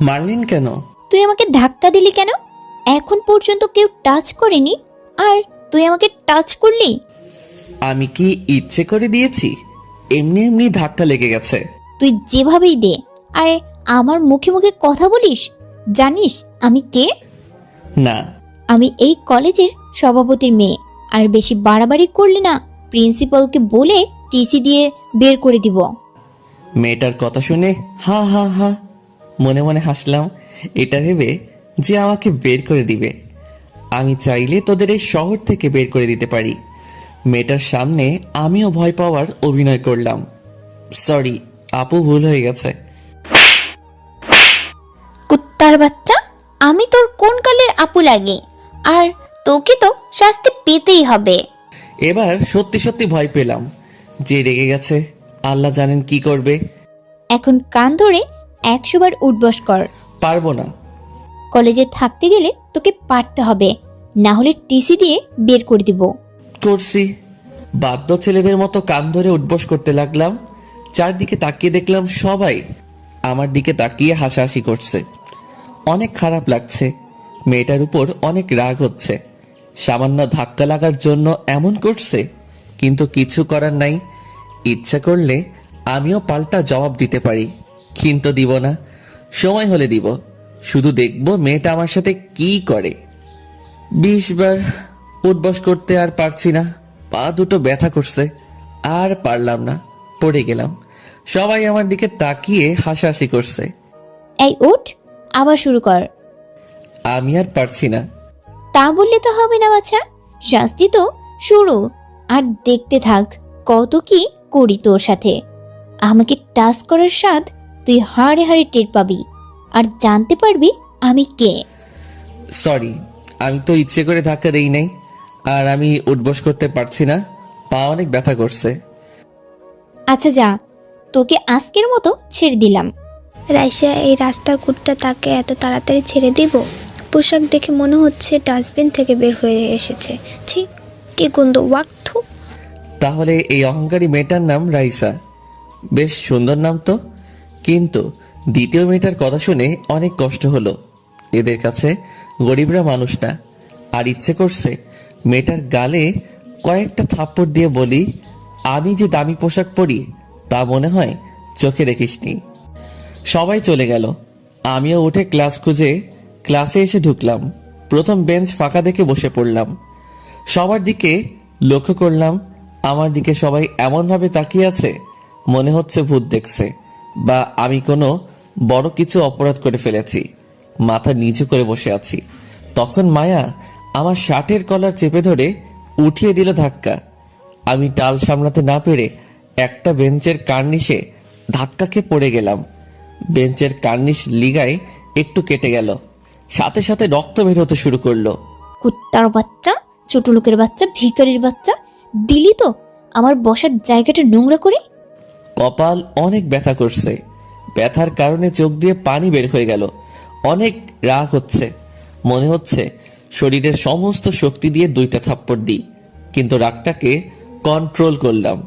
মারলেন কেন? তুই আমাকে ধাক্কা দিলি কেন? এখন পর্যন্ত কেউ টাচ করেনি, আর তুই আমাকে টাচ করলি। আমি কি ইচ্ছে করে দিয়েছি? এমনি এমনি ধাক্কা লেগে গেছে। তুই যেভাবেই দে, আর আমার মুখে মুখে কথা বলিস। জানিস আমি কে? না। আমি এই কলেজের সভাপতির মেয়ে, আর বেশি বাড়াবাড়ি করলে না প্রিন্সিপালকে বলে টিসি দিয়ে বের করে দিব। মেয়েটার কথা শুনে হা হা হা মনে মনে হাসলাম, এটা ভেবে যে আমাকে বের করে দিবে। আমি চাইলে তোদের এই শহর থেকে বের করে দিতে পারি। মেয়েটার সামনে আমিও ভয় পাওয়ার অভিনয় করলাম। সরি আপু, ভুল হয়ে গেছে। কুত্তার বাচ্চা, আমি তোর কোন কালের আপু লাগে? আর তোকে তো শাস্তি পেতেই হবে। এবার সত্যি সত্যি ভয় পেলাম। যে রেগে গেছে আল্লাহ জানেন কি করবে। এখন কান ধরে 100 বার উঠবস কর। পারবো না। কলেজে থাকতে গেলে তোকে পারতে হবে, না হলে টিসি দিয়ে বের করে দিব। করছি। বাধ্য ছেলেদের মতো কান ধরে উঠবস করতে লাগলাম। চারদিকে তাকিয়ে দেখলাম সবাই আমার দিকে তাকিয়ে হাসাহাসি করছে। অনেক খারাপ লাগছে। মেয়েটার উপর অনেক রাগ হচ্ছে। সামান্য ধাক্কা লাগার জন্য এমন করছে, কিন্তু কিছু করার নাই। ইচ্ছা করলে আমিও পাল্টা জবাব দিতে পারি, কিন্তু দিব না। সময় হলে দিব। শুধু দেখবো মেয়েটা আমার সাথে কি করে। 20 বার উঠবস করতে আর পারছি না। পা দুটো ব্যথা করছে। আর পারলাম না, পড়ে গেলাম। সবাই আমার দিকে তাকিয়ে হাসাহাসি করছে। এই উঠ, আবার শুরু কর। আমি আর পারছি না। তা বললে তো হবে না বাছা, শাস্তি তো শুরু। আর দেখতে থাক কত কি করি তোর সাথে। আমাকে টাচ করার স্বাদ তুই হাড়ে হাড়ে টের পাবি, আর জানতে পারবি আমি কে। সরি, আমি তো ইচ্ছে করে ধাক্কা দেই নাই। আর আমি উঠবস করতে পারছি না, পা অনেক ব্যথা করছে। আচ্ছা যা, তোকে আজকের মতো ছেড়ে দিলাম। রাইসা, এই রাস্তার কুটটা তাকে এত তাড়াতাড়ি ছেড়ে দিব? পোশাক দেখে মনে হচ্ছে ডাস্টবিন থেকে বের হয়ে এসেছে। ছি, কি গন্ধ, ওয়াক্থু। তাহলে এই অহংকারী মেয়েটার নাম রাইসা। বেশ সুন্দর নাম তো। কিন্তু দ্বিতীয় মেয়েটার কথা শুনে অনেক কষ্ট হলো। এদের কাছে গরিবরা মানুষ না। আর ইচ্ছে করছে মেয়েটার গালে কয়েকটা থাপ্পড় দিয়ে বলি, আমি যে দামি পোশাক পরি তা মনে হয় চোখে দেখিসনি। সবাই চলে গেল। আমিও উঠে ক্লাস খুঁজে ক্লাসে এসে ঢুকলাম। প্রথম বেঞ্চ ফাঁকা দেখে বসে পড়লাম। সবার দিকে লক্ষ্য করলাম। আমার দিকে সবাই এমনভাবে তাকিয়ে আছে, মনে হচ্ছে ভূত দেখছে, বা আমি কোনো বড় কিছু অপরাধ করে ফেলেছি। মাথা নিচু করে বসে আছি। তখন মায়া আমার শার্টের কলার চেপে ধরে উঠিয়ে দিল ধাক্কা। আমি টাল সামলাতে না পেরে একটা বেঞ্চের কার্নিশে ধাক্কা খেয়ে পড়ে গেলাম। বেঞ্চের কার্নিশ লিগায় একটু কেটে গেল, সাথে সাথে রক্ত বের হতে শুরু করলো। কুত্তার বাচ্চা, ছোট লোকের বাচ্চা, ভিখারির বাচ্চা, দিলি তো আমার বসার জায়গাটা নোংরা করে। কপাল অনেক ব্যথা করছে। ব্যথার কারণে চোখ দিয়ে পানি বের হয়ে গেল। অনেক রাগ হচ্ছে। মনে হচ্ছে শরীরের সমস্ত শক্তি দিয়ে 2টা থাপ্পড় দিই, কিন্তু রাগটাকে কন্ট্রোল করলাম।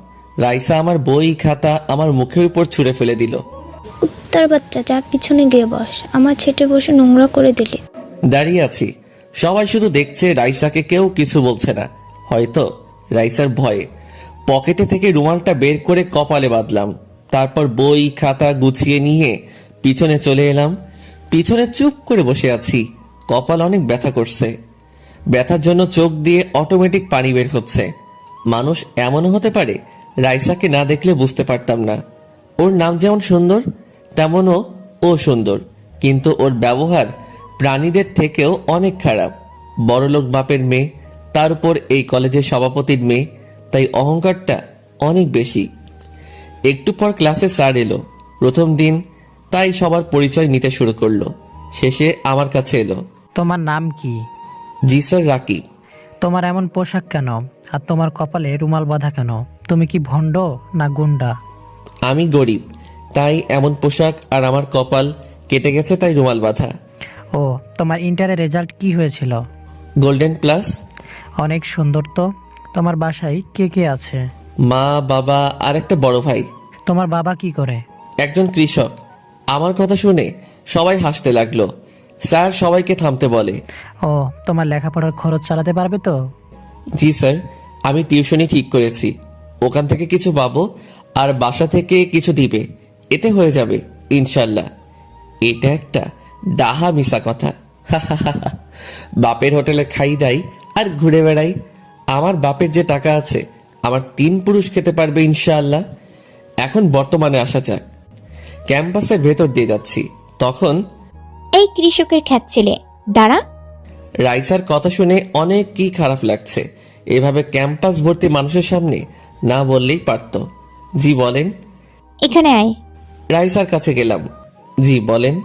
রাইসা আমার বই খাতা আমার মুখের উপর ছুঁড়ে ফেলে দিল। কুত্তার বাচ্চা, যা পিছনে গিয়ে বস। আমার ছেটে বসে নোংরা করে দিলি। দাঁড়িয়ে আছি, সবাই শুধু দেখছে। রাইসাকে কেউ কিছু বলছে না, হয়তো রাইসার ভয়ে। পকেটে থেকে রুমালটা বের করে কপালে বাঁধলাম। তারপর বই খাতা গুছিয়ে নিয়ে পিছনে চলে এলাম। পিছনে চুপ করে বসে আছি। কপাল অনেক ব্যথা করছে। ব্যথার জন্য চোখ দিয়ে অটোমেটিক পানি বের হচ্ছে। মানুষ এমনও হতে পারে, রাইসাকে না দেখলে বুঝতে পারতাম না। ওর নাম যেমন সুন্দর, তেমনও ও সুন্দর, কিন্তু ওর ব্যবহার প্রাণীদের থেকেও অনেক খারাপ। বড়লোক বাপের মেয়ে, তার উপর এই কলেজের সভাপতির মেয়ে, তাই অহংকারটা অনেক বেশি। একটু পর ক্লাসে স্যার এলো। প্রথম দিন, তাই সবার পরিচয় নিতে শুরু করলো। শেষে আমার কাছে এলো। তোমার নাম কি? জি স্যার, রাকিব। তোমার এমন পোশাক কেন? আর তোমার কপালে রুমাল বাঁধা কেন? তুমি কি ভণ্ড না গুন্ডা? আমি গরিব, তাই এমন পোশাক, আর আমার কপাল কেটে গেছে তাই রুমাল বাঁধা। ও, তোমার ইন্টারের রেজাল্ট কি হয়েছিল? Golden plus. অনেক সুন্দর তো। তোমার বাসায় কে কে আছে? মা, বাবা আর একটা বড় ভাই। তোমার বাবা কি করে? একজন কৃষক। আমার কথা শুনে সবাই হাসতে লাগলো। স্যার সবাইকে থামতে বলে। ও, তোমার লেখাপড়ার খরচ চালাতে পারবে তো? জি স্যার, আমি টিউশনি ঠিক করেছি, ওখান থেকে কিছু পাবো আর বাসা থেকে কিছু দিবে, এতে হয়ে যাবে ইনশাল্লাহ। এটা একটা ডাহা মিশা কথা। বাপের হোটেলে খাই দাই আর ঘুরে বেড়াই। আমার বাপের যে টাকা আছে আমার 3 পুরুষ খেতে পারবে ইনশাআল্লাহ। এখন বর্তমানে আসা যাক। ক্যাম্পাসের ভেতর দিয়ে যাচ্ছি, তখন এই কৃষকের খ্যাত ছেলে, দাঁড়া। রাইসার কথা শুনে অনেক কি খারাপ লাগছে। এভাবে ক্যাম্পাস ভর্তি মানুষের সামনে না বললেই পারতো। জি বলেন। এখানে আয়। রাইসার কাছে গেলাম। জি বলেন।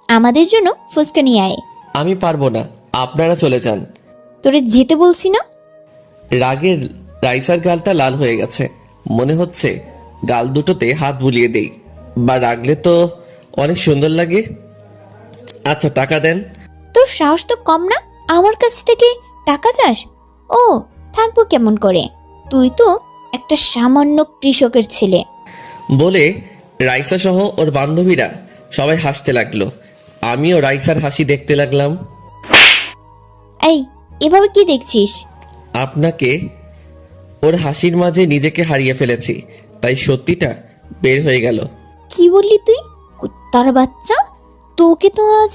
আমাদের জন্য ফুচকা নিয়ে আয়। আমি পারবো না, আপনারা চলে যান। তোরে যেতে বলছি না? রাগের রাইসার গালটা লাল হয়ে গেছে, মনে হচ্ছে গাল দুটোতে হাত বুলিয়ে দেই, বা রাগলে তো অনেক সুন্দর লাগে। আচ্ছা টাকা দেন। তোর সাহস তো কম না, আমার কাছ থেকে টাকা চাস? ও, থাকবো কেমন করে, তুই তো একটা সামান্য কৃষকের ছেলে। বলে রাইসা সহ ওর বান্ধবীরা সবাই হাসতে লাগলো। আমিও রাইসার হাসি দেখতে লাগলাম। এই, এভাবে কি দেখছিস? আপনাকে, ওর হাসির মাঝে নিজেকে হারিয়ে ফেলেছি, তাই সত্যিটা বের হয়ে গেল। কি বললি তুই? কুত্তার বাচ্চা, তোকে তো আজ।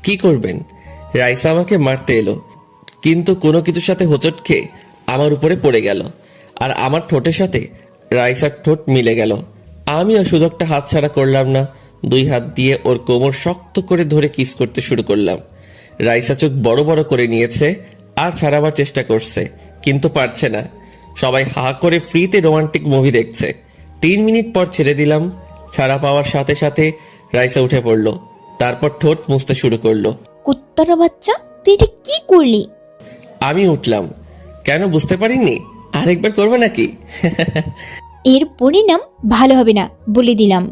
কি করবেন, রাইসা আমাকে মারতে এলো, কিন্তু কোনো কিছুর সাথে হোঁচট খেয়ে আমার উপরে পড়ে গেল, আর আমার ঠোঁটের সাথে রাইসার ঠোঁট মিলে গেল। আমিও সুযোগটা হাতছাড়া করলাম না, 2 হাত দিয়ে ওর কোমর শক্ত করে ধরে কিস করতে শুরু করলাম। রাইসা চোখ বড় বড় করে নিয়েছে আর ছাড়াবার চেষ্টা করছে, কিন্তু পারছে না। সবাই হা করে ফ্রিতে রোমান্টিক মুভি দেখছে। 3 মিনিট পর ছেড়ে দিলাম। ছাড়া পাওয়ার সাথে সাথে রাইসা উঠে পড়লো, তারপর ঠোঁট মুছতে শুরু করলো। কুত্তার বাচ্চা, তুই এটা কি করলি? আমি উঠলাম। কেন বুঝতে পারিনি? আরেকবার করবো নাকি? এর পরিণাম ভালো হবে না বলে দিলাম।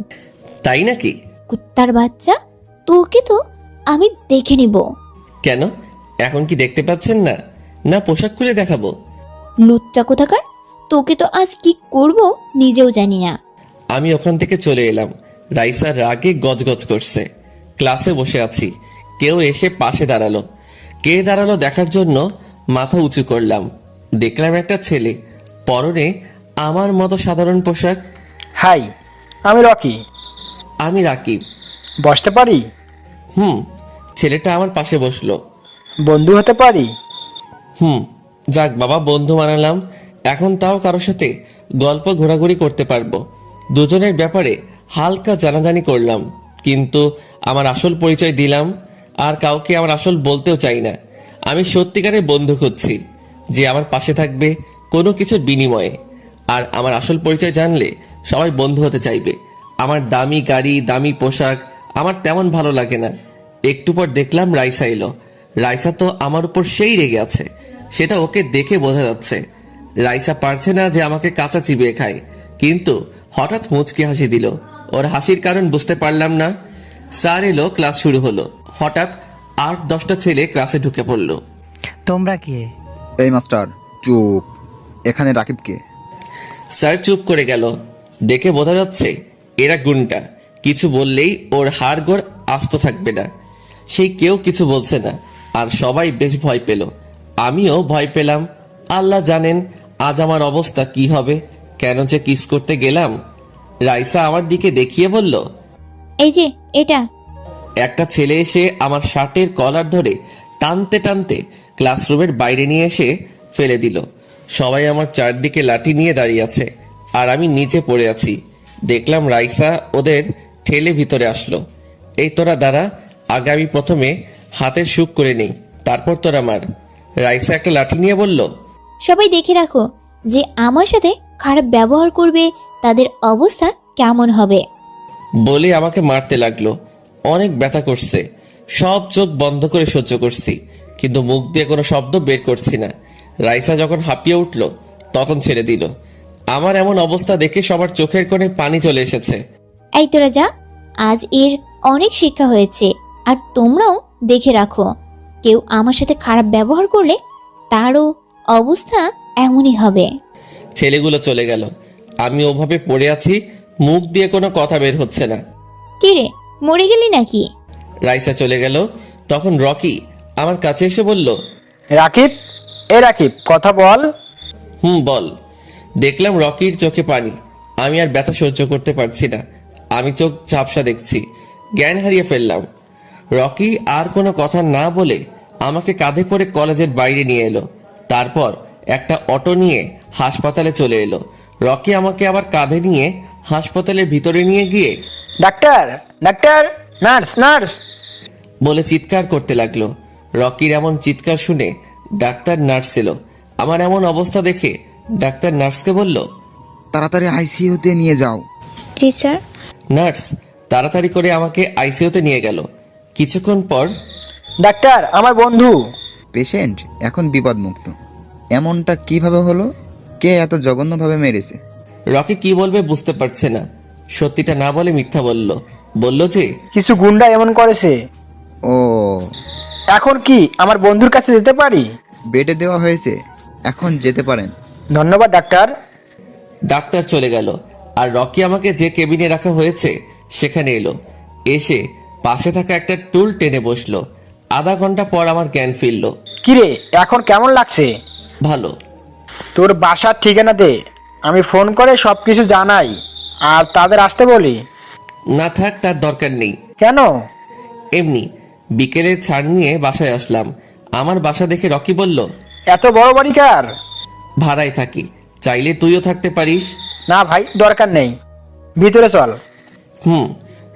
তাই নাকি? কুত্তার বাচ্চা, তোকে তো আমি দেখে নিব। কেন, এখন কি দেখতে পাচ্ছেন না? না পোশাক খুলে দেখাবো? লুচ্চা কোথাকার, তোকে তো আজ কি করব নিজেও জানি না। আমি ওখান থেকে চলে এলাম। রাইসা রাগে গজগজ করছে। ক্লাসে বসে আছি, কেউ এসে পাশে দাঁড়ালো। কে দাঁড়ালো দেখার জন্য মাথা উঁচু করলাম। দেখলাম একটা ছেলে, পরনে আমার মতো সাধারণ পোশাক। হাই, আমি রকি। আমি রাকিব। বসতে পারি? ছেলেটা আমার পাশে বসলো। বন্ধু হতে পারি? যাক বাবা, বন্ধু বানালাম। এখন তাও কারোর সাথে গল্প ঘোরাঘুরি করতে পারবো। দুজনের ব্যাপারে হালকা জানাজানি করলাম, কিন্তু আমার আসল পরিচয় দিলাম। আর কাউকে আমার আসল বলতেও চাই না। আমি সত্যিকারের বন্ধু খুঁজছি, যে আমার পাশে থাকবে কোনো কিছুর বিনিময়ে। আর আমার আসল পরিচয় জানলে সবাই বন্ধু হতে চাইবে। আমার দামি গাড়ি, দামি পোশাক আমার তেমন ভালো লাগে না। একটু পর দেখলাম রাইসা এলো। রাইসা তো আমার উপর সেই রেগে আছে, সেটা ওকে দেখে বোঝা যাচ্ছে। রাইসা পারছে না যে আমাকে কাঁচা চিবিয়ে খায়, কিন্তু হঠাৎ মুচকি হাসি দিল। ওর হাসির কারণ বুঝতে পারলাম না। স্যার এলো, ক্লাস শুরু হলো। হঠাৎ 8-10টা ছেলে ক্লাসে ঢুকে পড়লো। তোমরা কে? এই মাস্টার চুপ, এখানে রাকিবকে। স্যার চুপ করে গেল। দেখে বোঝা যাচ্ছে এরা গুন্ডা, কিছু বললেই ওর হাড়গোড় আস্ত থাকবে না। সেই কেউ কিছু বলছে না, আর সবাই বেশ ভয় পেল। আমিও ভয় পেলাম। আল্লাহ জানেন আজ আমার অবস্থা কি হবে। কেন যে কিস করতে গেলাম। রাইসা আমার দিকে দেখিয়ে বলল, এই যে এটা। একটা ছেলে এসে আমার শার্টের কলার ধরে টানতে টানতে ক্লাসরুমের বাইরে নিয়ে এসে ফেলে দিল। সবাই আমার চারদিকে লাঠি নিয়ে দাঁড়িয়ে আছে, আর আমি নিচে পড়ে আছি। দেখলাম রাইসা ওদের ঠেলে ভিতরে আসলো। এই তোরা দাঁড়া, আগে আমি প্রথমে হাতের সুখ করে নেই, তারপর তোরা মার। রাইসা একটা লাঠি নিয়ে বলল, সবাই দেখে রাখো, যে আমার সাথে খারাপ ব্যবহার করবে তাদের অবস্থা কেমন হবে। বলে আমাকে মারতে লাগলো। অনেক ব্যথা করছে, সব চোখ বন্ধ করে সহ্য করছি, কিন্তু মুখ দিয়ে কোনো শব্দ বের করছি না। রাইসা যখন হাঁপিয়ে উঠল তখন ছেড়ে দিল। আমার এমন অবস্থা দেখে সবার চোখের কোণে পানি চলে এসেছে। এই তোরা যা, আজ এর অনেক শিক্ষা হয়েছে। আর তোমরাও দেখে রাখো, কেউ আমার সাথে খারাপ ব্যবহার করলে তারও অবস্থা এমনই হবে। ছেলেগুলো চলে গেল। আমি ওভাবে পড়ে আছি, মুখ দিয়ে কোনো কথা বের হচ্ছে না। কি রে, মরে গেলি নাকি? রাইসা চলে গেল। তখন রকি আমার কাছে এসে বলল, রাকিব, এ রাকিব, কথা বল। বল। দেখলাম রকির চোখে পানি। আমি আর ব্যথা সহ্য করতে পারছি না। আমি চোখ ঝাপসা দেখছি, জ্ঞান হারিয়ে ফেললাম। রকি আর কোনো কথা না বলে আমাকে কাঁধে করে কলেজের বাইরে নিয়ে এলো। তারপর একটা অটো নিয়ে হাসপাতালে চলে এলো। রকি আমাকে আবার কাঁধে নিয়ে হাসপাতালের ভিতরে নিয়ে গিয়ে ডাক্তার, ডাক্তার, নার্স, নার্স। বলে চিৎকার করতে লাগলো। রকির এমন চিৎকার শুনে ডাক্তার নার্স এলো। আমার এমন অবস্থা দেখে ডাক্তার নার্সকে বলল, তাড়াতাড়ি আইসিইউতে নিয়ে যাও। জি স্যার। নার্স তাড়াতাড়ি করে আমাকে আইসিইউতে নিয়ে গেল। কিছুক্ষণ পর ডাক্তার, আমার বন্ধু। পেশেন্ট এখন বিপদমুক্ত। এমনটা কিভাবে হলো? কে এত জঘন্যভাবে মেরেছে? রকি কি বলবে বুঝতে পারছে না। সত্যিটা না বলে মিথ্যা বলল। বলল যে কিছু গুন্ডা এমন করেছে। ও, এখন কি আমার বন্ধুর কাছে যেতে পারি? বেডে দেওয়া হয়েছে, এখন যেতে পারেন। ধন্যবাদ ডাক্তার। ডাক্তার চলে গেল আর রকি আমাকে যে কেবিনে রাখা হয়েছে সেখানে এলো। এসে পাশে থাকা একটা টুল টেনে বসলো। আধা ঘন্টা পর আমার জ্ঞান ফিরল। কিরে, এখন কেমন লাগছে? ভালো। তোর বাসার ঠিকানা দে, আমি ফোন করে সব কিছু জানাই আর তাদের আসতে বলি। না থাক, তার দরকার নেই। কেন? এমনি বিকেলের ছাড় নিয়ে বাসায় আসলাম। আমার বাসা দেখে রকি বলল, এত বড় বাড়ি কার? ভাড়ায় থাকি, চাইলে তুইও থাকতে পারিস। না ভাই, দরকার নেই, ভিতরে চল।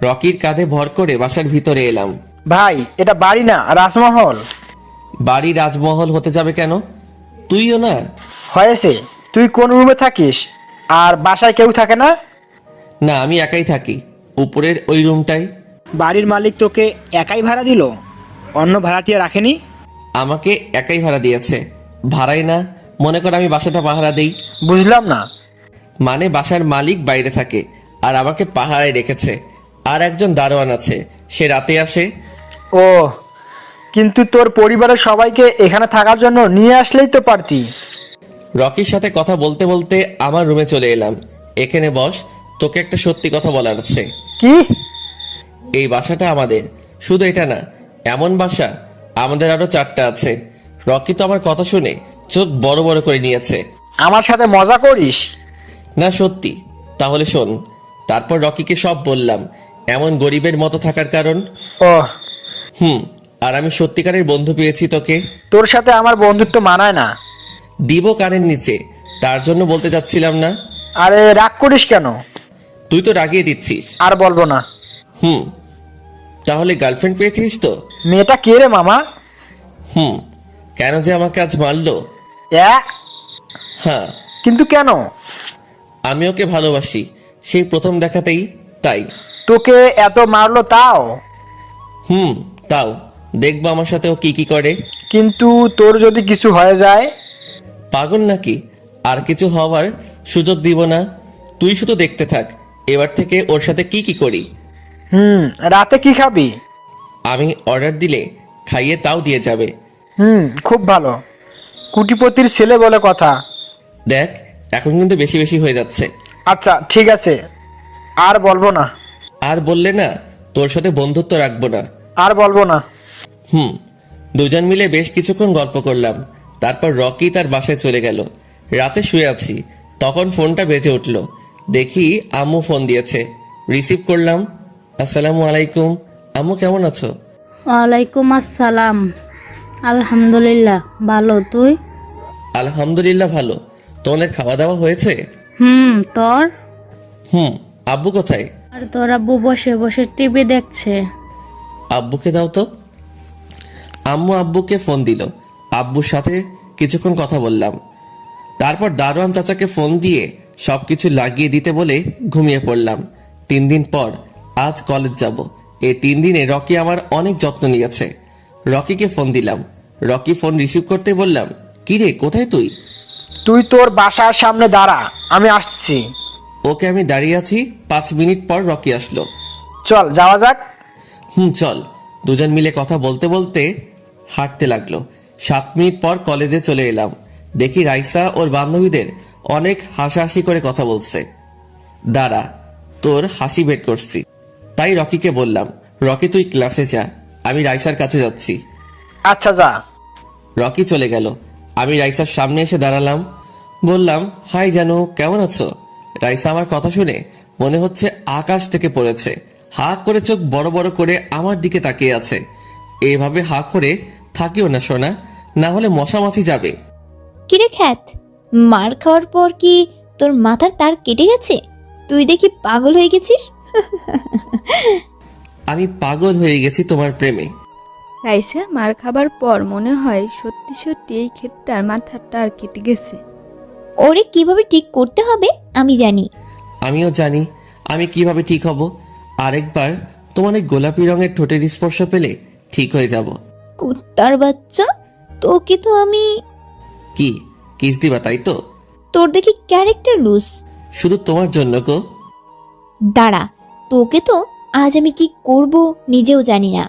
রকির কাঁধে ভর করে বাসার ভিতরে এলাম। ভাই, এটা বাড়ি না, রাজমহল। বাড়ি রাজমহল হতে যাবে কেন? তুইও না। হয়েছে, তুই কোন রুমে থাকিস? আর বাসায় কেউ থাকে না? না, আমি একাই থাকি, উপরের ওই রুমটাই। বাড়ির মালিক তোকে একাই ভাড়া দিল, অন্য ভাড়াটিয়া রাখেনি? আমাকে একাই ভাড়া দিয়েছে, ভাড়াই না। মনে কর আমি বাসাটা পাহারা দেই। বুঝলাম না। মানে বাসার মালিক বাইরে থাকে আর আমাকে পাহারায় রেখেছে। আর একজন দারোয়ান আছে, সে রাতে আসে। ও, কিন্তু তোর পরিবারের সবাইকে এখানে থাকার জন্য নিয়ে আসলেই তো পারতি। রকির সাথে কথা বলতে বলতে আমার রুমে চলে এলাম। এখানে বস, তোকে একটা সত্যি কথা বলার আছে। কি? এই বাসাটা আমাদের। শুধু এটা না, এমন বাসা আমাদের আরো 4টা আছে। রকি তো আমার কথা শুনে চোখ বড় বড় করে নিয়েছে। আমার সাথে মজা করিস? না সত্যি। তাহলে শোন। তারপর রকিকে সব বললাম, এমন গরিবের মতো থাকার কারণ। ও, আর আমি সত্যিকারের বন্ধু পেয়েছি তোকে। তোর সাথে আমার বন্ধুত্ব মানায় না। দিব কানের নিচে, তার জন্য বলতে চাচ্ছিলাম না। আরে রাগ করিস কেন? তুই তো রাগিয়ে দিচ্ছিস। আর বলবো না। তাহলে গার্লফ্রেন্ড পেয়েছিস তো? মেয়েটা কে রে মামা? কেন যে আমাকে আজ মারলো? এ, হ্যাঁ, কিন্তু কেন? আমি ওকে ভালোবাসি, সেই প্রথম দেখাতেই। তাই। তোকে এত মারলো তাও? তাও দেখবো আমার সাথে ও কি কি করে। কিন্তু তোর যদি কিছু হয়ে যায়? পাগল নাকি? আর কিছু হওয়ার সুযোগ দিব না। তুই শুধু দেখতে থাক এবার থেকে ওর সাথে কি কি করি। রাতে কি খাবি? আমি অর্ডার দিলে খাইয়ে তাও দিয়ে যাবে। খুব ভালো, কুটিপতির ছেলে বলে কথা। দেখ, এখন কিন্তু বেশি বেশি হয়ে যাচ্ছে। আচ্ছা ঠিক আছে, আর বলবো না। আর বললে না, তোর সাথে বন্ধুত্ব রাখবো না। আর বলবো না। দুজন মিলে বেশ কিছুক্ষণ গল্প করলাম। তারপর রকি তার বাসায় চলে গেল। রাতে শুয়ে আছি, তখন ফোনটা বেজে উঠল। দেখি আম্মু ফোন দিয়েছে। রিসিভ করলাম। আসসালামু আলাইকুম। আম্মু কেমন আছো? ওয়ালাইকুম আসসালাম। আলহামদুলিল্লাহ ভালো, তুই? আলহামদুলিল্লাহ ভালো। তোমাদের খাওয়া দাওয়া হয়েছে? তোর? আব্বু কোথায়? আর তোর আব্বু বসে বসে টিভি দেখছে। আব্বুকে দাও তো। আম্মু আব্বুকে ফোন দিল। আব্বুর সাথে কিছুক্ষণ কথা বললাম। তারপর দারোয়ান চাচাকে ফোন দিয়ে সবকিছু লাগিয়ে দিতে বলে ঘুমিয়ে পড়লাম। 3 দিন পর আজ কলেজ যাব। এই 3 দিনে রকি আমার অনেক যত্ন নিয়েছে। রকিকে ফোন দিলাম। রকি ফোন রিসিভ করতে বললাম, কিরে কোথায় তুই? তুই তোর বাসার সামনে দাঁড়া, আমি আসছি। ওকে, আমি দাঁড়িয়ে আছি। 5 মিনিট পর রকি আসলো। চল যাওয়া যাক। চল। দুজন মিলে কথা বলতে বলতে হাঁটতে লাগলো। 7 মিনিট পর কলেজে চলে এলাম। দেখি রাইসা ওর বান্ধবীদের অনেক হাসাহাসি করে কথা বলছে। দাঁড়া, তোর হাসি বের করছি। তাই রকিকে বললাম, রকি তুই ক্লাসে যা, আমি রাইসার কাছে যাচ্ছি। আচ্ছা যা। রকি চলে গেল। আমি রাইসার সামনে এসে দাঁড়ালাম, বললাম, হাই জানু, কেমন আছো? রাইসা আমার কথা শুনে মনে হচ্ছে আকাশ থেকে পড়েছে। হা করে চোখ বড় বড় করে আমার দিকে তাকিয়ে আছে। এভাবে হা করে থাকিও না সোনা, না হলে মশামাছি যাবে। কিরে খ্যাত, মার খাওয়ার পর কি তোর মাথার তার কেটে গেছে? তুই দেখি পাগল হয়ে গেছিস। আমি পাগল হয়ে গেছি তোমার প্রেমে। রাইসা মার খাবার পর মনে হয় সত্যি সত্যি এই ক্ষেতটার মাথাটা আর কেটে গেছে। ওরে কিভাবে ঠিক করতে হবে আমি জানি। আমিও জানি আমি কিভাবে ঠিক হব। আরেকবার তোমার এই গোলাপি রঙের ঠোঁটের স্পর্শ পেলে ঠিক হয়ে যাব। কুত্তার বাচ্চা, তোকে তো আমি। কি কিস দিবা তাই তো? তোর দেখি ক্যারেক্টার লুজ। শুধু তোমার জন্য গো। দাঁড়া, তোকে তো আজ আমি কি করব নিজেও জানি না।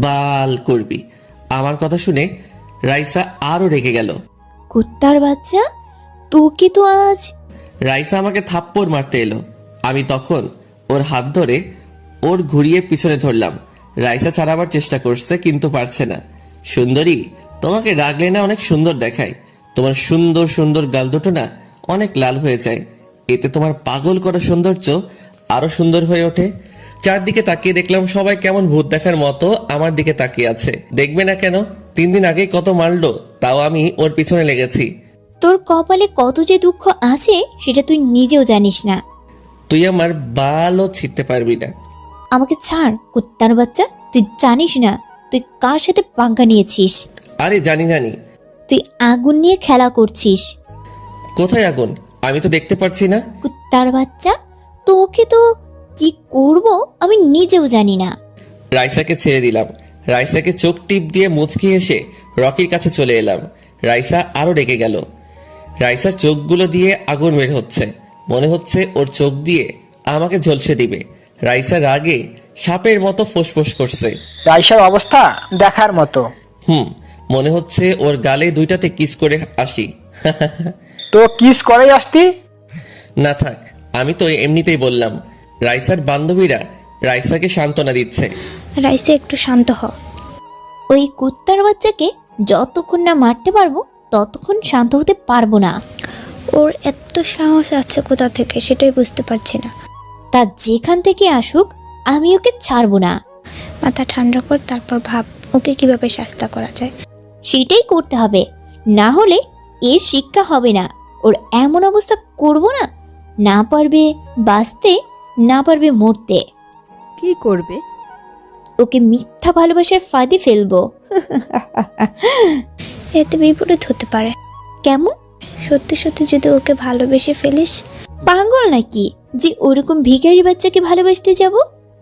বাল করবি। আমার কথা শুনে রাইসা আরো রেগে গেল। কুত্তার বাচ্চা, তোকে তো আজ। রাইসা আমাকে থাপ্পড় মারতে এলো। আমি তখন ওর হাত ধরে ওর ঘুরিয়ে পিছনে ধরলাম। রাইসা ছাড়াবার চেষ্টা করছে কিন্তু পারছে না। সুন্দরী, তোমাকে রাগলে না অনেক সুন্দর দেখায়। তোমার সুন্দর সুন্দর গাল দুটো না অনেক লাল হয়ে যায়। এতে তোমার পাগল করা সৌন্দর্য আরো সুন্দর হয়ে ওঠে। চারদিকে তাকিয়ে দেখলাম সবাই কেমন ভূত দেখার মতো আমার দিকে তাকিয়ে আছে। দেখবে না কেন, 3 দিন আগেই কত মারলো, তাও আমি ওর পিছনে লেগেছি। তোর কপালে কত যে দুঃখ আছে সেটা তুই নিজেও জানিস না। তুই আমার বালও ছিঁড়তে পারবি না। আমাকে ছাড় কুত্তার বাচ্চা, তুই জানিস না তুই কার সাথে পাঙ্গা নিয়েছিস। আরে জানি জানি। তুই আগুন নিয়ে খেলা করছিস। কোথায় আগুন? আমি তো দেখতে পাচ্ছি না। কুত্তার বাচ্চা, তোকে তো কি করব আমি নিজেও জানি না। রাইসাকে ছেড়ে দিলাম। রাইসাকে চোখ টিপ দিয়ে মুচকি এসে রকির কাছে চলে এলাম। রাইসা আরো রেগে গেল। রাইসার চোখগুলো দিয়ে আগুন বের হচ্ছে। মনে হচ্ছে ওর চোখ দিয়ে আমাকে ঝলসে দিবে। রাইসা রাগে সাপের মতো ফোঁসফোঁস করছে। রাইসার অবস্থা দেখার মতো। মনে হচ্ছে ওর গালে 2টাতে কিস করে আসি। তো কিস করেই আসতি। না থাক, আমি তো এমনিতেই বললাম। রাইসার বান্ধবীরা রাইসাকে সান্ত্বনা দিচ্ছে। রাইসা একটু শান্ত হ। ওই কুত্তার বাচ্চাকে যতক্ষণ না মারতে পারবো ততক্ষণ শান্ত হতে পারবো না। ওর এত সাহস আছে কোথা থেকে সেটাই বুঝতে পারছি না। তা যেখান থেকে আসুক আমি ওকে ছাড়বো না। মাথা ঠান্ডা কর, তারপর ভাব ওকে কিভাবে শাস্তি করা যায়। সেটাই করতে হবে, না হলে এর শিক্ষা হবে না। ওর এমন অবস্থা করব না, না পারবে বাঁচতে, না পারবে মরতে। কি করবে? ওকে মিথ্যা ভালোবাসার ফাঁদে ফেলবো। এতে বিপরীত হতে পারে। কেমন? সত্যি সত্যি যদি ওকে ভালোবেসে ফেলিস। পাগল নাকি যে ওরকম ভিখারি বাচ্চাকে ভালোবাসতে যাব?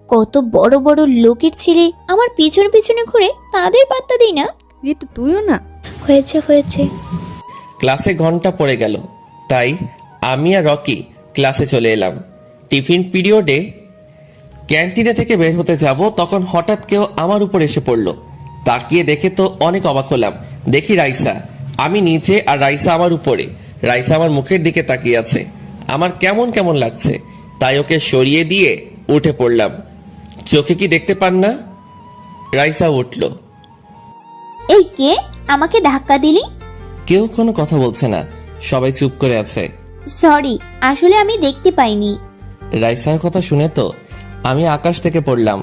কত বড় বড় লোকের ছেলে আমার পিছনে পিছনে ঘুরে, তাদের পাত্তা দিই না। ঋতু তুইও না। হয়েছে হয়েছে। ক্লাসে ঘন্টা পড়ে গেল, তাই আমি আর রকি ক্লাসে চলে এলাম। টিফিন পিরিয়ডে ক্যান্টিনে থেকে বের হতে যাব, তখন হঠাৎ কেউ আমার উপর এসে পড়লো। তাকিয়ে দেখে তো অনেক অবাক হলাম। দেখি রাইসা। আমি নিচে আর রাইসা আমার উপরে। রাইসা আমার মুখের দিকে তাকিয়ে আছে। আমার কেমন কেমন লাগছে, তাই ওকে সরিয়ে দিয়ে উঠে পড়লাম। চোখে কি দেখতে পান না? রাইসা উঠল। এই কে আমাকে ধাক্কা দিলি? কেউ কোনো কথা বলছে না, সবাই চুপ করে আছে। সরি, আসলে আমি দেখতে পাইনি। রাইসার কথা শুনে তো আমি আকাশ থেকে পড়লাম।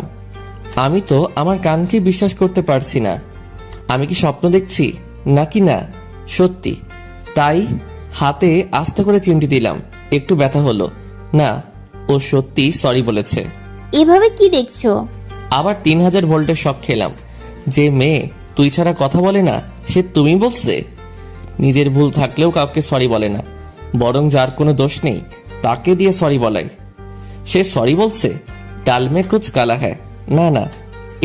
আমি তো আমার কানকে বিশ্বাস করতে পারছি না। আমি কি স্বপ্ন দেখছি নাকি না সত্যি? তাই হাতে আস্তে করে চিমটি দিলাম। একটু ব্যথা হলো। না, ও সত্যি সরি বলেছে। এভাবে কি দেখছো? আবার 3000 ভোল্টের শক খেলাম। যে মেয়ে তুই ছাড়া কথা বলে না সে তুমি বলছে। নিজের ভুল থাকলেও কাউকে সরি বলে না, বরং যার কোনো দোষ নেই তাকে দিয়ে সরি বলাই। সে সরি বলছে। ডাল মে কুছ কালা হ্যায়। না না,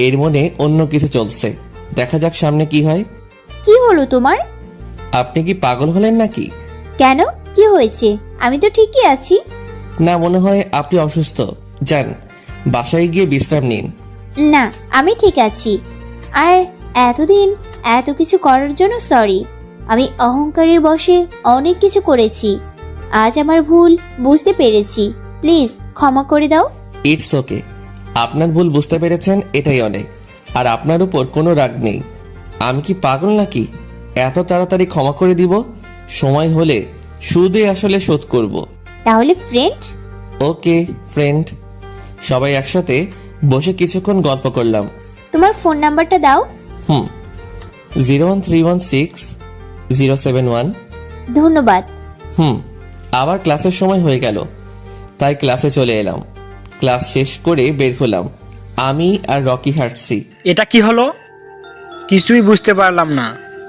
এর মনে অন্য কিছু চলছে। দেখা যাক সামনে কি হয়। কি হলো তোমার? আপনি কি পাগল হলেন নাকি? কেন, কি হয়েছে? আমি তো ঠিকই আছি। না, মনে হয় আপনি অসুস্থ। যান, বাসায় গিয়ে বিশ্রাম নিন। না, আমি ঠিক আছি। আর এতদিন এত কিছু করার জন্য সরি। আমি অহংকারের বশে অনেক কিছু করেছি। আজ আমার ভুল বুঝতে পেরেছি। প্লিজ ক্ষমা করে দাও। It's okay. আপনার ভুল বুঝতে পেরেছেন, এটাই অনেক। আর আপনার উপর কোনো রাগ নেই। আমি কি পাগল নাকি এত তাড়াতাড়ি ক্ষমা করে দিব? সময় হলে সুদে আসলে শোধ করব। তাহলে ফ্রেন্ড? ওকে ফ্রেন্ড। সবাই একসাথে বসে কিছুক্ষণ গল্প করলাম। তোমার ফোন নাম্বারটা দাও। 01316 071। ধন্যবাদ। আবার ক্লাসের সময় হয়ে গেল, তাই ক্লাসে চলে এলাম। ক্লাস শেষ করে বের হলাম। আমি আর রকি হাঁটছি। এটা কি হলো? কিছুই বুঝতে পারলাম না।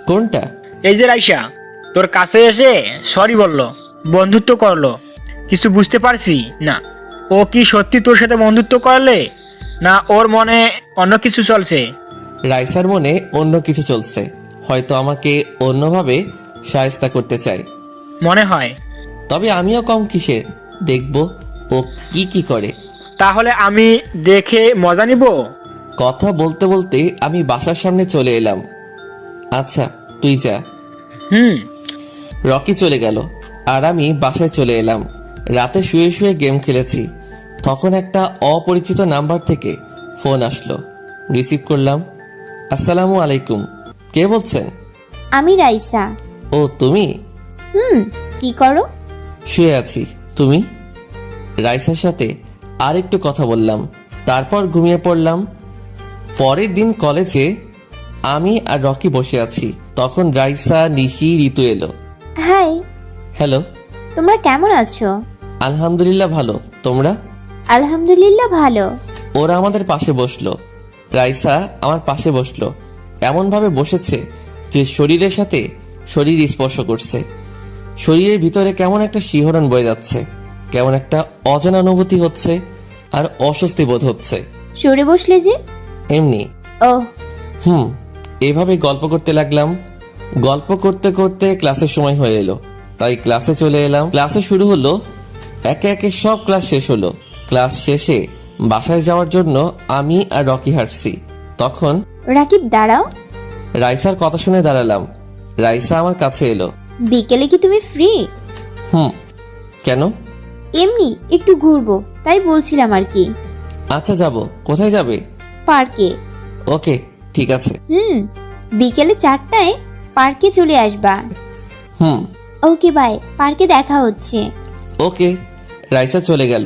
কোনটা? এই যে রাইসা তোর কাছে এসে সরি বললো, বন্ধুত্ব করলো, কিছু বুঝতে পারছি না। ও কি সত্যি তোর সাথে বন্ধুত্ব করলে, না ওর মনে অন্য কিছু চলছে? রাইসার মনে অন্য কিছু চলছে, হয়তো আমাকে অন্যভাবে সাহায্য করতে চাই মনে হয়। তবে আমিও কম কিসের, দেখব ও কি কি করে। তাহলে আমি দেখে মজা নিব। কথা বলতে বলতে আমি বাসার সামনে চলে এলাম। আচ্ছা তুই যা। রকি চলে গেল আর আমি বাসায় চলে এলাম। রাতে শুয়ে শুয়ে গেম খেলেছি, তখন একটা অপরিচিত নাম্বার থেকে ফোন আসলো। রিসিভ করলাম। আসসালামু আলাইকুম, কে বলছেন? আমি রাইসা। ও তুমি? কি করো? শুয়ে আছি। তুমি? রাইসার সাথে আর একটু কথা বললাম, তারপর ঘুমিয়ে পড়লাম। পরের দিন কলেজে আমি আর রকি বসে আছি, তখন রাইসা, নিশি, ঋতু এলো। হাই। হ্যালো। তোমরা কেমন আছো? আলহামদুলিল্লাহ ভালো, তোমরা? আলহামদুলিল্লাহ ভালো। ওরা আমাদের পাশে বসলো। রাইসা আমার পাশে বসলো, এমন ভাবে বসেছে যে শরীরের সাথে শরীর স্পর্শ করছে। শরীরের ভিতরে কেমন একটা শিহরণ বয়ে যাচ্ছে, কেমন একটা অজানা অনুভূতি হচ্ছে আর অস্বস্তি বোধ হচ্ছে। সরে বসলে যে? এমনি। ও। এভাবে গল্প করতে লাগলাম। গল্প করতে করতে ক্লাসের সময় হয়ে এলো, তাই ক্লাসে চলে এলাম। ক্লাসে শুরু হলো, একে একে সব ক্লাস শেষ হলো। ক্লাস শেষে বাসায় যাওয়ার জন্য আমি আর রকি হাঁটছি, তখন রাকিব দাঁড়াও। রাইসার কথা শুনে দাঁড়ালাম। রাইসা আমার কাছে এলো। বিকেলে কি তুমি ফ্রি? কেন? এমনি একটু ঘুরবো, তাই বলছিলাম আর কি। আচ্ছা যাব। কোথায় যাবে? পার্কে। ওকে ঠিক আছে। বিকেলে 4টায় পার্কে চলে আসবা। ওকে বাই, পার্কে দেখা হচ্ছে। ওকে। রাইসা চলে গেল।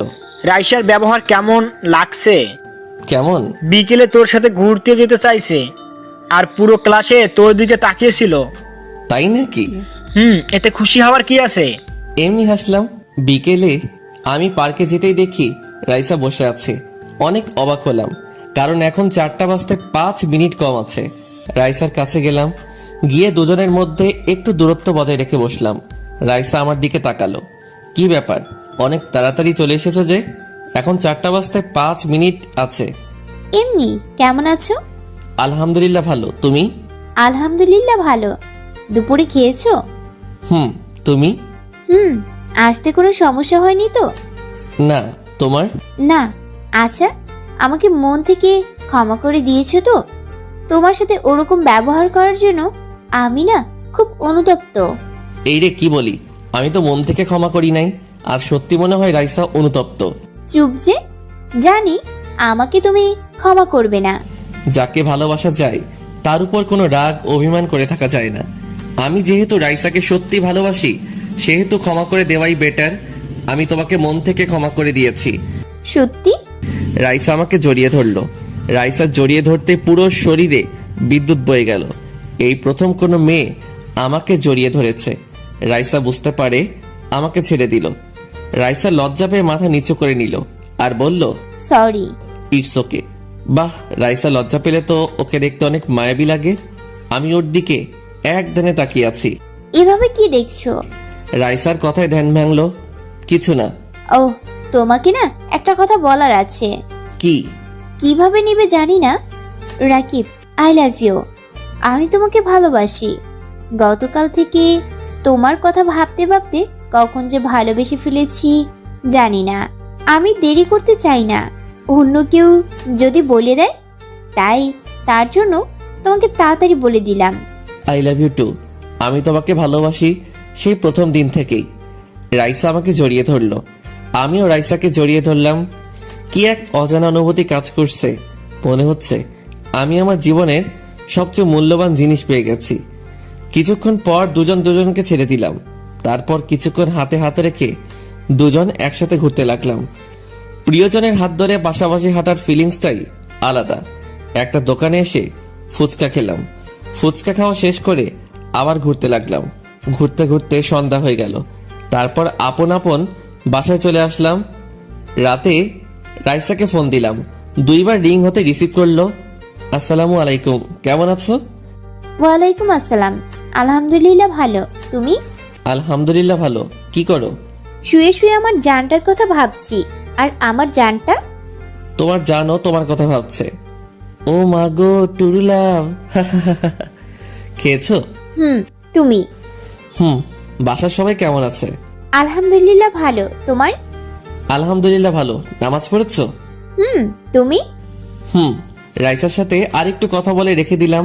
রাইসার ব্যবহার কেমন লাগছে? কেমন? বিকেলে তোর সাথে ঘুরতে যেতে চাইছে, আর পুরো ক্লাসে তোর দিকে তাকিয়েছিল। তাই নাকি? এতে খুশি হওয়ার কি আছে? এমনি হাসলাম। বিকেলে আমি পার্কে যেতেই দেখি রাইসা বসে আছে। অনেক অবাক হলাম, কারণ এখন 4টা বাজতে 5 মিনিট কম আছে। রাইসার কাছে গেলাম, গিয়ে দুজনের মধ্যে একটু দূরত্ব বজায় রেখে বসলাম। রাইসা আমার দিকে তাকালো। কি ব্যাপার, অনেক তাড়াতাড়ি চলে এসেছো যে? এখন 4টা বাজতে 5 মিনিট আছে। এমনি। কেমন আছো? আলহামদুলিল্লাহ ভালো, তুমি? আলহামদুলিল্লাহ ভালো। দুপুরে খেয়েছো? তুমি? আসতে কোনো সমস্যা হয়নি তো? না। তোমার? না। আচ্ছা, আমাকে মন থেকে ক্ষমা করে দিয়েছো তো? তোমার সাথে ওরকম ব্যবহার করার জন্য আমি না খুব অনুতপ্ত। এই রে কি বলি, আমি তো মন থেকে ক্ষমা করি নাই। আর সত্যি মনে হয় রাইসা অনুতপ্ত। চুপ যে। জানি আমাকে তুমি ক্ষমা করবে না। যাকে ভালোবাসা যায় তার উপর কোনো রাগ অভিমান করে থাকা যায় না। আমি যেহেতু রাইসাকে সত্যি ভালোবাসি, সেহেতু ক্ষমা করে দেওয়াই বেটার। আমি তোমাকে মন থেকে ক্ষমা করে দিয়েছি। সত্যি? রাইসা আমাকে জড়িয়ে ধরলো। রাইসা জড়িয়ে ধরতে পুরো শরীরে বিদ্যুৎ বয়ে গেল। এই প্রথম কোনো মেয়ে আমাকে জড়িয়ে ধরেছে। রাইসা বুঝতে পারে, আমাকে ছেড়ে দিল। রাইসা লজ্জা পেয়ে মাথা নিচু করে নিল আর বলল, সরি। It's okay. বাহ, রাইসা লজ্জা পেলে তো ওকে দেখতে অনেক মায়াবী লাগে। আমি ওর দিকে এক ধ্যানে তাকিয়ে আছি। এভাবে কি দেখছো? রাইসার কথায় ধ্যান ভাঙলো। কিছু না। ও, তোমাকে না একটা কথা বলার আছে। কি? কিভাবে নিবে জানি না। Rakib, I love you. আমি তোমাকে ভালোবাসি। গতকাল থেকে তোমার কথা ভাবতে ভাবতে কখন যে ভালোবেসে ফেলেছি জানি না। আমি দেরি করতে চাই না, অন্য কেউ যদি বলে দেয়, তাই তার জন্য তোমাকে তাড়াতাড়ি বলে দিলাম। I love you too. আমি তোমাকে ভালোবাসি সেই প্রথম দিন থেকেই। রাইসা আমাকে জড়িয়ে ধরলো, আমিও রাইসাকে জড়িয়ে ধরলাম। কি এক অজানা অনুভূতি কাজ করছে। মনে হচ্ছে আমি আমার জীবনের সবচেয়ে মূল্যবান জিনিস পেয়ে গেছি। কিছুক্ষণ পর দুজন দুজনকে ছেড়ে দিলাম। তারপর কিছুক্ষণ হাতে হাতে রেখে দুজন একসাথে ঘুরতে লাগলাম। প্রিয়জনের হাত ধরে পাশাপাশি হাঁটার ফিলিংসটাই আলাদা। একটা দোকানে এসে ফুচকা খেলাম। ফুচকা খাওয়া শেষ করে আবার ঘুরতে লাগলাম। ঘুরতে ঘুরতে সন্ধ্যা হয়ে গেল। তারপর আপন আপন বাসায় চলে আসলাম। রাতে রাইসাকে ফোন দিলাম। 2বার রিং হতে রিসিভ করলো। আসসালামু আলাইকুম, কেমন আছো? ওয়ালাইকুম আসসালাম। আলহামদুলিল্লাহ ভালো, তুমি? আলহামদুলিল্লাহ ভালো। কি করো? শুয়ে শুয়ে আমার জানটার কথা ভাবছি। আর আমার জানটা? তোমার জানো তোমার কথা ভাবছে। ও মা গো টুরুলাম। খেয়েছো? তুমি? বাসার সবাই কেমন আছে? আলহামদুলিল্লাহ ভালো, তোমার? আলহামদুলিল্লাহ ভালো। নামাজ পড়েছো? তুমি? রাইসার সাথে আরেকটু কথা বলে রেখে দিলাম।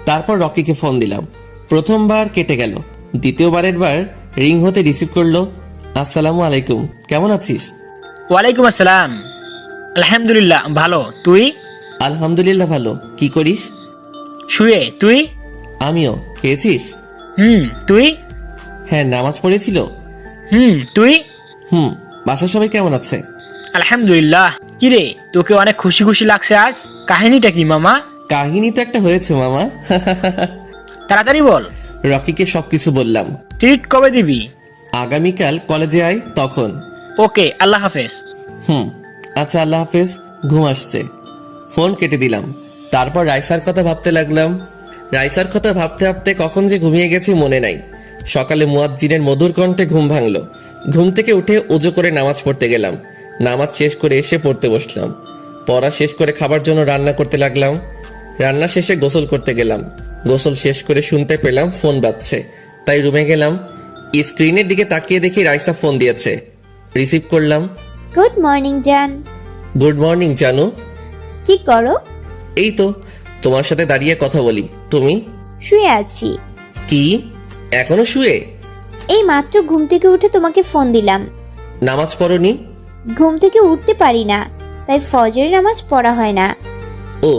তারপর রকিকে ফোন দিলাম। প্রথমবার কেটে গেল। দ্বিতীয়বারের বার রিং হতে রিসিভ করলো। আসসালামু আলাইকুম, কেমন আছিস? ওয়ালাইকুম আসসালাম। আলহামদুলিল্লাহ ভালো, তুই? আলহামদুলিল্লাহ ভালো। কি করিস? শুয়ে, তুই? আমিও। খেয়েছিস? তুই? হ্যাঁ, নামাজ পড়েছিল। তুই? বাসার সবাই কেমন আছে? আলহামদুলিল্লাহ। কিরে, তোকে অনেক খুশি খুশি লাগছে আজ, কাহিনীটা কি মামা? কাহিনী তো একটা হয়েছে মামা। তাড়াতাড়ি বল। রকিকে সবকিছু বললাম। ট্রিট কবে দিবি? আগামীকাল কলেজে আয় তখন। ওকে, আল্লাহ হাফেজ। আচ্ছা, আল্লাহ হাফেজ। ঘুম আসছে। ফোন কেটে দিলাম। তারপর রাইসার কথা ভাবতে লাগলাম। রাইসার কথা ভাবতে ভাবতে কখন যে ঘুমিয়ে গেছি মনে নাই। সকালে মুয়াজ্জিনের মধুর কণ্ঠে ঘুম ভাঙলো। ঘুম থেকে উঠে ওযু করে নামাজ পড়তে গেলাম। নামাজ শেষ করে এসে পড়তে বসলাম। পড়া শেষ করে খাবার জন্য রান্না করতে লাগলাম। রান্না শেষে গোসল করতে গেলাম। গোসল শেষ করে শুনতে পেলাম ফোন বাজছে। তাই রুমে গেলাম। স্ক্রিনের দিকে তাকিয়ে দেখি রাইসা ফোন দিয়েছে। রিসিভ করলাম। গুড মর্নিং জান। গুড মর্নিং জানু। কি করো? এই তো তোমার সাথে দাঁড়িয়ে কথা বলি। তুমি? শুয়ে আছি। কি, এখনো শুয়ে? এই মাত্র ঘুম থেকে উঠে তোমাকে ফোন দিলাম। নামাজ পড়নি? ঘুম থেকে উঠতে পারি না, তাই ফজরের নামাজ পড়া হয় না। ও,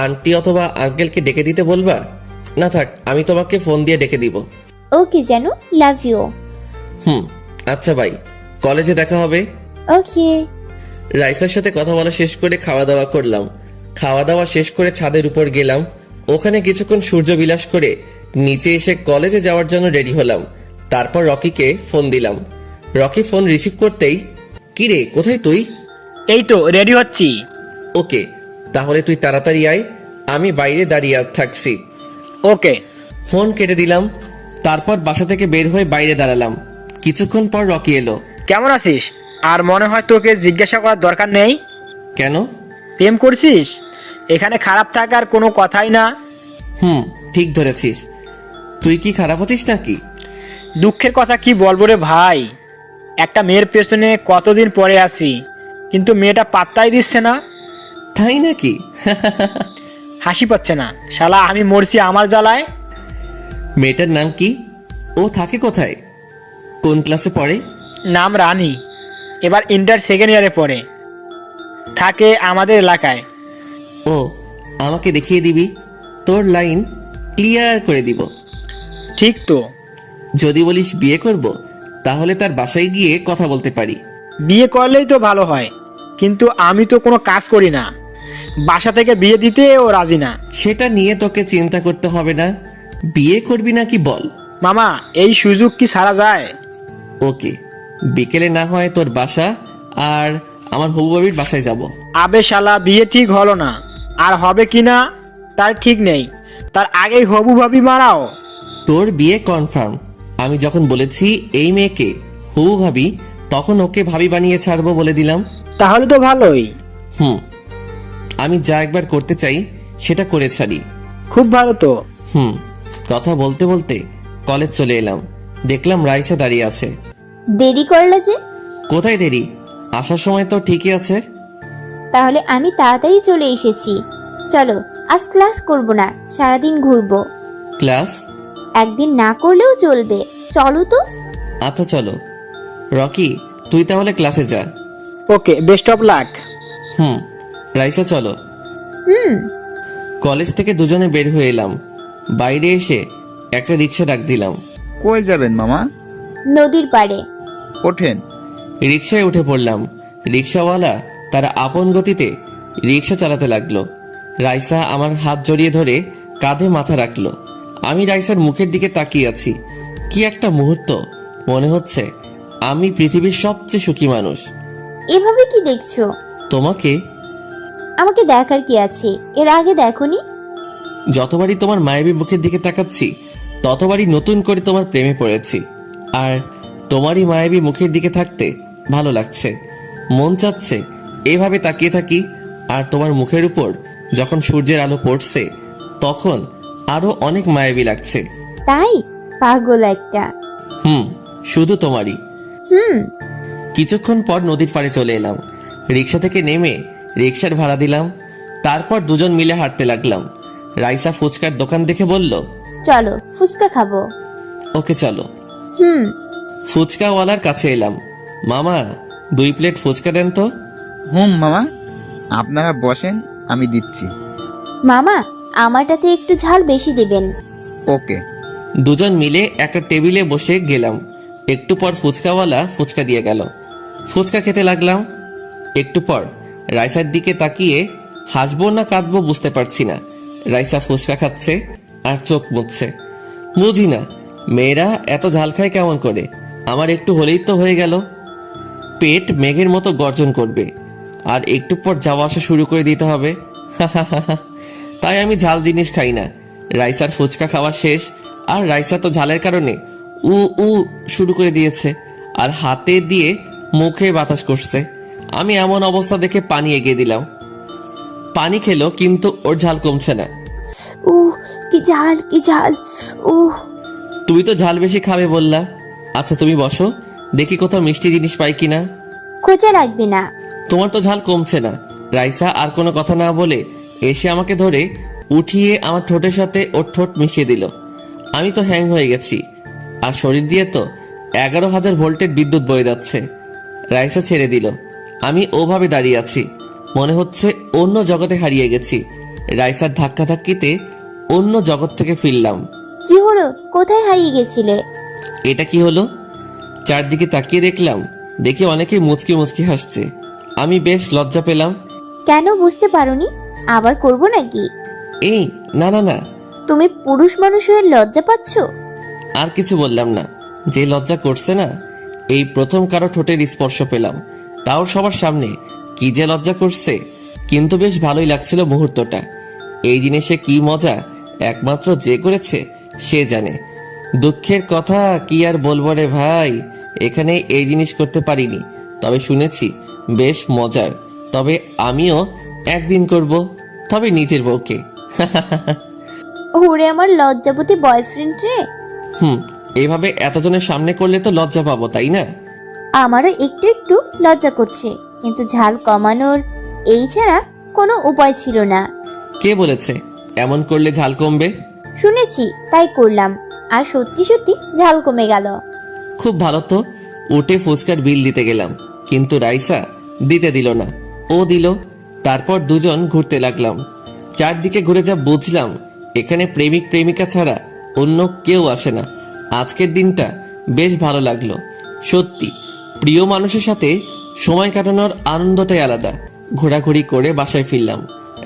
আন্টি অথবা আঙ্কেলকে ডেকে দিতে বলবা? না থাক, আমি তোমাকে ফোন দিয়ে ডেকে দিব। ওকে জানু, লাভ ইউ। আচ্ছা ভাই, কলেজে দেখা হবে। ওকে। রাইসার সাথে কথা বলা শেষ করে খাওয়া দাওয়া করলাম। খাওয়া দাওয়া শেষ করে ছাদের উপর গেলাম। ওখানে কিছুক্ষণ সূর্য বিলাস করে নিচে এসে কলেজে যাওয়ার জন্য রেডি হলাম। তারপর রকিকে ফোন দিলাম। রকি ফোন রিসিভ করতেই, কিরে কোথায় তুই? এই তো রেডি হচ্ছি। ওকে, তাহলে তুই তাড়াতাড়ি আয়, আমি বাইরে দাঁড়িয়ে থাকছি। ওকে। ফোন কেটে দিলাম। তারপর বাসা থেকে বের হয়ে বাইরে দাঁড়ালাম। কিছুক্ষণ পর রকি এলো। কেমন আছিস? আর মনে হয় তোকে জিজ্ঞাসা করার দরকার নেই। কেন? প্রেম করছিস? এখানে খারাপ থাকার কোনো কথাই না। ঠিক ধরেছিস। তুই কি খারাপ হচ্ছিস নাকি? দুঃখের কথা কি বলবো রে ভাই, একটা মেয়ের পেছনে কতদিন পরে আছি, কিন্তু মেয়েটা পাত্তাই দিচ্ছে না। তাই নাকি? হাসি পাচ্ছে না, শালা আমি মরছি আমার জ্বালায়। মেয়েটার নাম কি? ও থাকে কোথায়? কোন ক্লাসে পড়ে? নাম রানী, এবার ইন্টার সেকেন্ড ইয়ারে পড়ে, থাকে আমাদের এলাকায়। ও, আমাকে দেখিয়ে দিবি? তোর লাইন ক্লিয়ার করে দিব। ঠিক তো। যদি বলিস বিয়ে করব, তাহলে তার বাসায় গিয়ে কথা বলতে পারি। বিয়ে করলেই তো ভালো হয়, কিন্তু আমি তো কোনো কাজ করি না, বাসা থেকে বিয়ে দিতে ও রাজি না। সেটা নিয়ে তোকে চিন্তা করতে হবে না। বিয়ে করবি নাকি বল? মামা, এই সুযোগ কি ছাড়া যায়? ওকে, বিকেলে না হয় তোর বাসা আর আমার হবু বাবির বাসায় যাব। আবে শালা, বিয়ে ঠিক হলো না, আর হবে কিনা তার ঠিক নেই, তার আগেই হবু ভাবি মারাও। তোর বিয়ে কনফার্ম। আমি যখন বলেছি এই মেয়েকে হবু ভাবি, তখন ওকে ভাবি বানিয়ে ছাড়বো বলে দিলাম। তাহলে তো ভালোই। আমি যা একবার করতে চাই সেটা করে ছাড়ি। খুব ভালো তো। কথা বলতে বলতে কলেজ চলে এলাম। দেখলাম রাইসা দাঁড়িয়ে আছে। দেরি করলে যে? কোথায় দেরি? আসার সময় তো ঠিকই আছে। তাহলে আমি তাড়াতাড়ি চলে এসেছি। চলো, আজ ক্লাস করব না, সারাদিন ঘুরবো। ক্লাস? একদিন না করলেও চলবে, চলো তো। আচ্ছা চলো। রকি, তুই তাহলে ক্লাসে যা। ওকে, বেস্ট অফ লাক। রাইসা চলো। হুম। কলেজ থেকে দুজনে বের হয়ে এলাম। বাইরে এসে একটা রিক্সা ডাক দিলাম। কই যাবেন মামা? নদীর পাড়ে। ওঠেন। রিক্সায় উঠে পড়লাম। রিক্সাওয়ালা তার আপন গতিতে রিক্সা চালাতে লাগলো। রাইসা আমার হাত জড়িয়ে ধরে কাঁধে মাথা রাখলো। আমি রাইসার মুখের দিকে তাকিয়ে আছি। কি একটা মুহূর্ত, মনে হচ্ছে আমি পৃথিবীর সবচেয়ে সুখী মানুষ। এভাবে কি দেখছো? তোমাকে আমাকে দেখার কি আছে? এর আগে দেখোনি? যতবারই তোমার মায়াবী মুখের দিকে তাকাচ্ছি ততবারই নতুন করে তোমার প্রেমে পড়েছি। আর তোমারই মায়াবী মুখের দিকে থাকতে ভালো লাগছে। মন চাচ্ছে এভাবে তাকিয়ে থাকি। আর তোমার মুখের উপর যখন সূর্যের আলো পড়ছে তখন আরো অনেক মায়াবী লাগছে। তাই? পাগল একটা। শুধু তোমারই। হুম। কিছুক্ষণ পর নদীর পাড়ে চলে এলাম। রিক্সা থেকে নেমে রিক্সার ভাড়া দিলাম। তারপর দুজন মিলে হাঁটতে লাগলাম। রাইসা ফুচকার দোকান দেখে বলল, চলো ফুচকা খাবো। ওকে চলো। হুম। ফুচকাওয়ালার কাছে এলাম। মামা 2 প্লেট ফুচকা দেন তো। মামা, আপনারা বসেন, আমি দিচ্ছি। মামা, আমারটাতে একটু ঝাল বেশি দেবেন। ওকে। দুজন মিলে একটা টেবিলে বসে গেলাম। একটু পর ফুচকাওয়ালা ফুচকা দিয়ে গেল। ফুচকা খেতে লাগলাম। একটু পর রাইসার দিকে তাকিয়ে হাসবো না কাঁদবো বুঝতে পারছি না। রাইসা ফুচকা খাচ্ছে আর চোখ মুছছে। বুঝি না মেয়েরা এত ঝাল খায় কেমন করে। আমার একটু হলেই তো হয়ে গেল। পেট মেঘের মতো গর্জন করবে আর একটু পর যাওয়া আসা শুরু করে দিতে হবে। তাই আমি ঝাল জিনিস খাই না। রাইসার ফুচকা খাওয়া শেষ। আর রাইসা তো ঝালের কারণে উ উ শুরু করে দিয়েছে আর হাতে দিয়ে মুখে বাতাস করছে। আমি এমন অবস্থা দেখে পানি এগিয়ে দিলাম। পানি খেলো কিন্তু ওর ঝাল কমছে না। কি ঝাল, কি ঝাল। তুমি তো ঝাল বেশি খাবে বললা। আচ্ছা তুমি বসো, দেখি কোথাও মিষ্টি জিনিস পাই কিনা। খোঁজা লাগবে না। তোমার তো ঝাল কমছে না। রাইসা আর কোনো কথা না বলে এসে আমাকে ধরে উঠিয়ে আমার ঠোঁটের সাথে ওর ঠোঁট মিশিয়ে দিল। আমি তো হ্যাং হয়ে গেছি। আর শরীর দিয়ে তো 11,000 ভোল্টের বিদ্যুৎ বয়ে যাচ্ছে। রাইসা ছেড়ে দিল। আমি ওভাবে দাঁড়িয়ে আছি, মনে হচ্ছে অন্য জগতে হারিয়ে গেছি। রাইসার ধাক্কাধাক্কিতে অন্য জগৎ থেকে ফিরলাম। কি হলো? কোথায় হারিয়ে গেছিলে? এটা কি হলো? চারদিকে তাকিয়ে দেখলাম, দেখি অনেকে মুচকি মুচকি হাসছে। আমি বেশ লজ্জা পেলাম। কেন বুঝতে পারোনি? আবার করব নাকি? এই না না না। তুমি পুরুষ মানুষ হয়ে লজ্জা পাচ্ছ? আর কিছু বললাম না। যে লজ্জা করছে না, এই প্রথম কারো ঠোঁটের স্পর্শ পেলাম, তাও সবার সামনে। কি যে লজ্জা করছে, কিন্তু বেশ ভালোই লাগছিল মুহূর্তটা। এই জিনিসে কি মজা একমাত্র যে করেছে সে জানে। দুঃখের কথা কি আর বলবো রে ভাই, এখানে এই জিনিস করতে পারিনি, তবে শুনেছি বেশ মজার। তবে আমিও একদিন করব, তবে নিজের বউকে। ওরে আমার লজ্জাবতী বয়ফ্রেন্ড রে। এইভাবে এতজনের সামনে করলে তো লজ্জা পাবো, তাই না? আমারও একটু একটু লজ্জা করছে, কিন্তু ঝাল কমানোর এই ছাড়া কোনো উপায় ছিল না। কে বলেছে এমন করলে ঝাল কমবে? শুনেছি তাই করলাম, আর সত্যি সত্যি ঝাল কমে গেল। খুব ভালো তো। উঠে ফুচকার বিল দিতে গেলাম, কিন্তু রাইসা দিতে দিল না। ও দিল। তারপর দুজন ঘুরতে লাগলাম। চারদিকে ঘুরে যা বুঝলাম, এখানে প্রেমিক প্রেমিকা ছাড়া অন্য কেউ আসে না। আজকের দিনটা বেশ ভালো লাগলো। সত্যি প্রিয় মানুষের সাথে সময় কাটানোর আনন্দটাই আলাদা। ঘোরাঘুরি করে বাসায় ফিরলাম।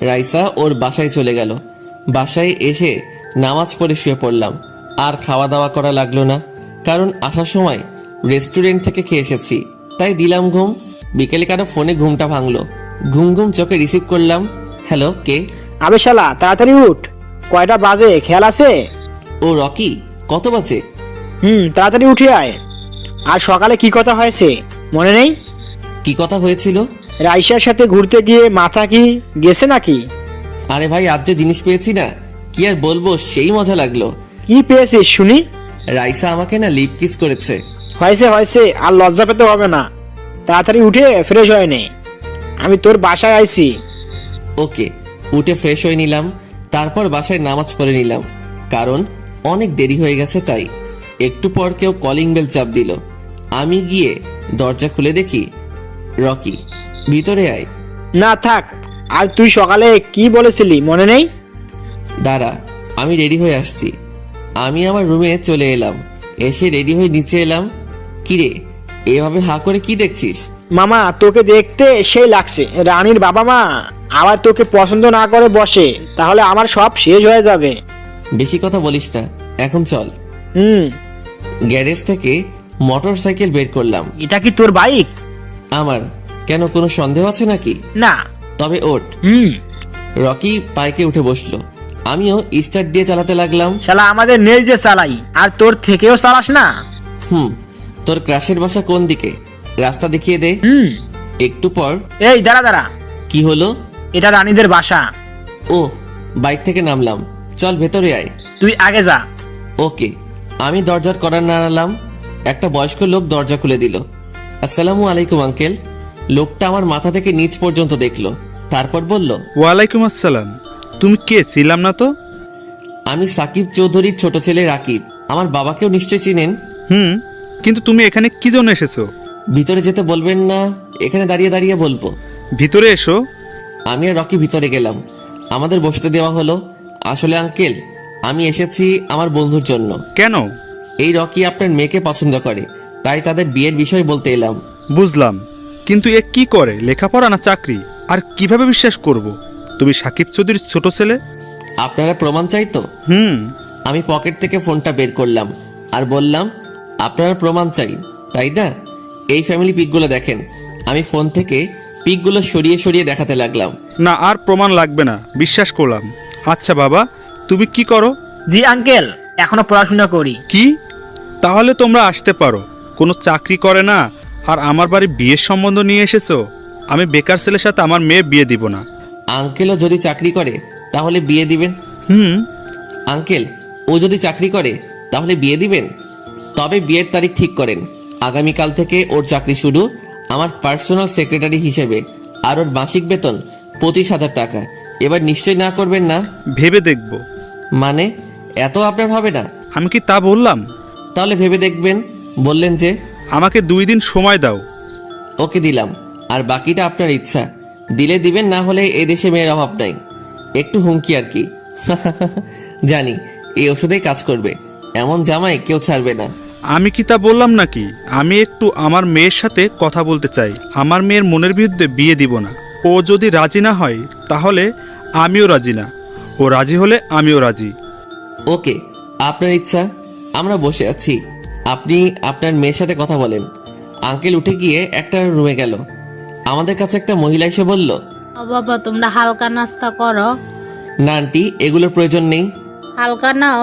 রাইসা ওর বাসায় চলে গেল। বাসায় এসে নামাজ পড়ে শুয়ে পড়লাম। আর খাওয়া দাওয়া করা লাগলো না, কারণ আসার সময় রেস্টুরেন্ট থেকে খেয়ে এসেছি, তাই দিলাম ঘুম। বিকেলে কারো ফোনে ঘুমটা ভাঙলো। ঘুম ঘুম চোখে রিসিভ করলাম। হ্যালো, কে? আবে শালা তাড়াতাড়ি উঠ, কয়টা বাজে খেয়াল আছে? ও রকি, কত বাজে? তাড়াতাড়ি উঠে আয়। আর সকালে কি কথা হয়েছে মনে নেই? কি কথা হয়েছিল? রাইসার সাথে ঘুরতে গিয়ে মাথা কি গেছে নাকি? আরে ভাই, আজ যে জিনিস পেয়েছি না, কি আর বলবো, সেই মজা লাগলো। কি পেয়েছিস শুনি? রাইসা আমাকে না লিপ কিস করেছে। হয়েছে হয়েছে, আর লজ্জা পেতে হবে না। তাড়াতাড়ি উঠে ফ্রেশ হয়ে নে, আমি তোর বাসায় আইছি। ওকে। উঠে ফ্রেশ হয়ে নিলাম। তারপর বাসায় নামাজ পড়ে নিলাম, কারণ অনেক দেরি হয়ে গেছে। তাই একটু পর কেউ কলিং বেল চাপ দিল। আমি গিয়ে দরজা খুলে দেখি রকি। ভিতরে আয়। না থাক, আর তুই সকালে কি বলেছিলি মনে নেই? দাঁড়া, আমি রেডি হয়ে আসছি। আমি আমার রুমে চলে এলাম। এসে রেডি হয়ে নিচে এলাম। কিরে, এভাবে হা করে কি দেখছিস? মামা তোকে দেখতে সেই লাগছে। রানীর বাবা মা আবার তোকে পছন্দ না করে বসে, তাহলে আমার সব শেষ হয়ে যাবে। বেশি কথা বলিস না, এখন চল। হুম। গ্যারেজ থেকে মোটর সাইকেল বের করলাম। এটা কি তোর বাইক? আমার। কেন, কোনো সন্দেহ আছে নাকি? না। তবে ওঠ। হুম। রকি বাইকে উঠে বসলো। আমিও স্টার্ট দিয়ে চালাতে লাগলাম। শালা আমাদের নেই যে চালাই, আর তোর থেকেও চালাস না। তোর ক্রাশের বাসা কোন দিকে? রাস্তা দেখিয়ে দে। একটু পর। এই দাঁড়া দাঁড়া। কি হলো? এটা রানীদের বাসা। ও, বাইক থেকে নামলাম। চল ভেতরে আয়। তুই আগে যা। ওকে। আমি দরজার কড়া নাড়ালাম। একটা বয়স্ক লোক দরজা খুলে দিল। আসসালামু আলাইকুম আঙ্কেল। লোকটা আমার মাথা থেকে নিচ পর্যন্ত দেখলো, তারপর বলল, ওয়ালাইকুম আসসালাম। তুমি কে, ছিলাম না তো? আমি সাকিব চৌধুরীর ছোট ছেলে রাকিব। আমার বাবাকেও নিশ্চয় চিনেন। কিন্তু তুমি এখানে কি জন্য এসেছো? ভিতরে যেতে বলবেন না, এখানে দাঁড়িয়ে দাঁড়িয়ে বলবো। ভিতরে এসো। আমি আর রকি ভিতরে গেলাম। আমাদের বসতে দেওয়া হলো। আসলে আঙ্কেল, আমি এসেছি আমার বন্ধুর জন্য। কেন? এই রকি আপনার মেয়েকে পছন্দ করে, তাই তাদের বিয়ের বিষয় বলতে এলাম। বুঝলাম, কিন্তু এ কি করে, লেখাপড়া না চাকরি? আর কিভাবে বিশ্বাস করব? তুমি সাকিব চৌধুরীর ছোট ছেলে। আপনারা প্রমাণ চাই তো? আমি পকেট থেকে ফোনটা বের করলাম আর বললাম, আপনারা প্রমাণ চাই তাই না? এই ফ্যামিলি পিকগুলো দেখেন। আমি ফোন থেকে পিকগুলো সরিয়ে সরিয়ে দেখাতে লাগলাম। না, আর প্রমাণ লাগবে না, বিশ্বাস করলাম। আচ্ছা বাবা, তুমি কি করো? জি আঙ্কেল, এখনো পড়াশোনা করি। কি? তাহলে তোমরা আসতে পারো। কোনো চাকরি করে না, আর আমার বাড়ি বিয়ের সম্বন্ধ নিয়ে এসেছো। আমি বেকার ছেলের সাথে আমার মেয়ে বিয়ে দিব না। আঙ্কেলও যদি চাকরি করে তাহলে বিয়ে দিবেন? আঙ্কেল, ও যদি চাকরি করে তাহলে বিয়ে দিবেন? তবে বিয়ের তারিখ ঠিক করেন। আগামীকাল থেকে ওর চাকরি শুরু আমার পার্সোনাল সেক্রেটারি হিসেবে, আর ওর মাসিক বেতন 25,000 টাকা। এবার নিশ্চয় না করবেন না? ভেবে দেখব। মানে এত আপনার হবে না? আমি কি তা বললাম? তাহলে ভেবে দেখবেন বললেন যে। আমাকে 2 দিন সময় দাও। ওকে, দিলাম। আর বাকিটা আপনার ইচ্ছা, দিলে দিবেন, না হলে এই দেশে মেয়ের অভাব নাই। একটু হুমকি আর কি। জানি এই ওষুধেই কাজ করবে। এমন জামাই কেউ ছাড়বে না। আমি কি তা বললাম নাকি? আমি একটু আমার মেয়ের সাথে কথা বলতে চাই। আমার মেয়ের মনের বিরুদ্ধে বিয়ে দিব না। ও যদি রাজি না হয় তাহলে আমিও রাজি না। ও রাজি হলে আমিও রাজি। ওকে, আপনার ইচ্ছা। আমরা বসে আছি, আপনি আপনার মেয়ের সাথে কথা বলেন। আঙ্কেল উঠে গিয়ে একটা রুমে গেল। আমাদের কাছে একটা মহিলা এসে বলল, ও বাবা, তোমরা হালকা নাস্তা করো। না আন্টি, এগুলোর প্রয়োজন নেই। হালকা নাও।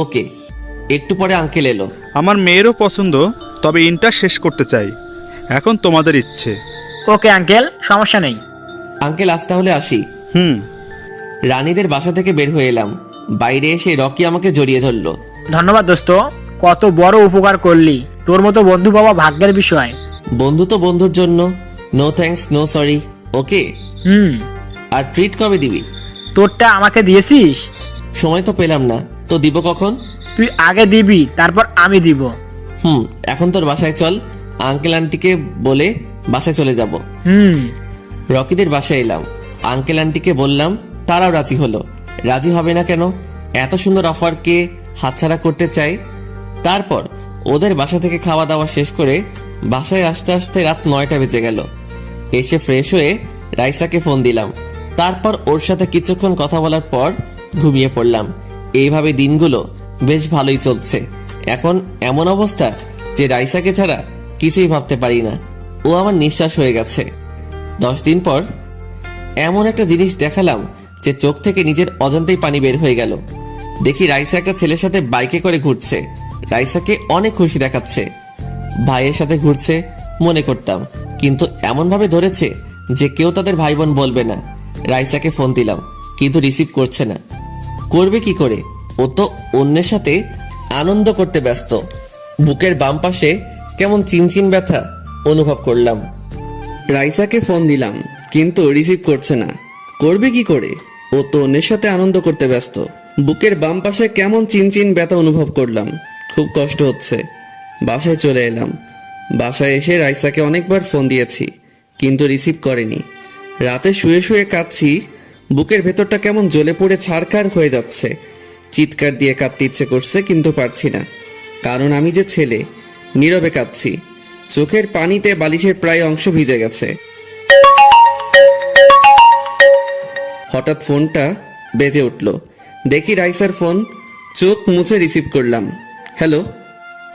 ওকে। একটু পরে আঙ্কেল এলো। আমার মেয়েরও পছন্দ, তবে ইন্টার শেষ করতে চাই। এখন তোমাদের ইচ্ছে। ওকে আঙ্কেল, সমস্যা নেই। আঙ্কেল, আজ তাহলে আসি। রানীদের বাসা থেকে বের হয়ে এলাম। বাইরে এসে রকি আমাকে জড়িয়ে ধরলো। ধন্যবাদ দোস্ত, কত বড় উপকার করলি। তোর মতো বন্ধু পাওয়া ভাগ্যের বিষয়। বন্ধু তো বন্ধুর জন্য। No thanks, no sorry. Okay. আর ট্রিট কবে দিবি? তোরটা আমাকে দিয়েছিস? সময় তো পেলাম না, তো দিব কখন? তুই আগে দিবি, তারপর আমি দিব। এখন তোর বাসায় চল। আঙ্কেল আন্টিকে বলে বাসায় চলে যাব। রকিদের বাসায় এলাম। আঙ্কেল আন্টিকে বললাম, তারাও রাজি হলো। রাজি হবে না কেন? এত সুন্দর অফারকে হাতছাড়া করতে চাই। তারপর ওদের বাসা থেকে খাওয়া দাওয়া শেষ করে বাসায় আসতে আসতে রাত 9টা বেজে গেল। এসে ফ্রেশ হয়ে রাইসাকে ফোন দিলাম। তারপর ওর সাথে কিছুক্ষণ কথা বলার পর ঘুমিয়ে পড়লাম। এইভাবে দিনগুলো বেশ ভালোই চলছে। এখন এমন অবস্থা যে রাইসাকে ছাড়া কিছুই ভাবতে পারি না। ও আমার নিঃশ্বাস হয়ে গেছে। 10 দিন পর এমন একটা জিনিস দেখালাম যে চোখ থেকে নিজের অজান্তেই পানি বের হয়ে গেল। দেখি রাইসা একটা ছেলের সাথে বাইকে করে ঘুরছে। রাইসাকে অনেক খুশি দেখাচ্ছে। ভাইয়ের সাথে ঘুরছে মনে করতাম, কিন্তু এমন ভাবে ধরেছে যে কেউ তাদের ভাই বোন বলবে না। রাইসাকে ফোন দিলাম, কিন্তু রিসিভ করছে না। করবে কি করে? ও তো অন্যের সাথে আনন্দ করতে ব্যস্ত। বুকের বাম পাশে কেমন চিনচিন ব্যথা অনুভব করলাম। রাইসাকে ফোন দিলাম, কিন্তু রিসিভ করছে না। করবে কি করে? ও তো অন্যের সাথে আনন্দ করতে ব্যস্ত। বুকের বাম পাশে কেমন চিনচিন ব্যথা অনুভব করলাম। খুব কষ্ট হচ্ছে। বাসায় চলে এলাম। বাসায় এসে রাইসাকে অনেকবার ফোন দিয়েছি, কিন্তু রিসিভ করেনি। রাতে শুয়ে শুয়ে কাঁদছি, বুকের ভেতরটা কেমন জ্বলে পড়ে ছাড়খাড় হয়ে যাচ্ছে। চিৎকার দিয়ে কাঁদতে ইচ্ছে করছে কিন্তু পারছি না, কারণ আমি যে ছেলে। নীরবে কাঁদছি, চোখের পানিতে বালিশের প্রায় অংশ ভিজে গেছে। হঠাৎ ফোনটা বেজে উঠল, দেখি রাইসার ফোন। চোখ মুছে রিসিভ করলাম। হ্যালো।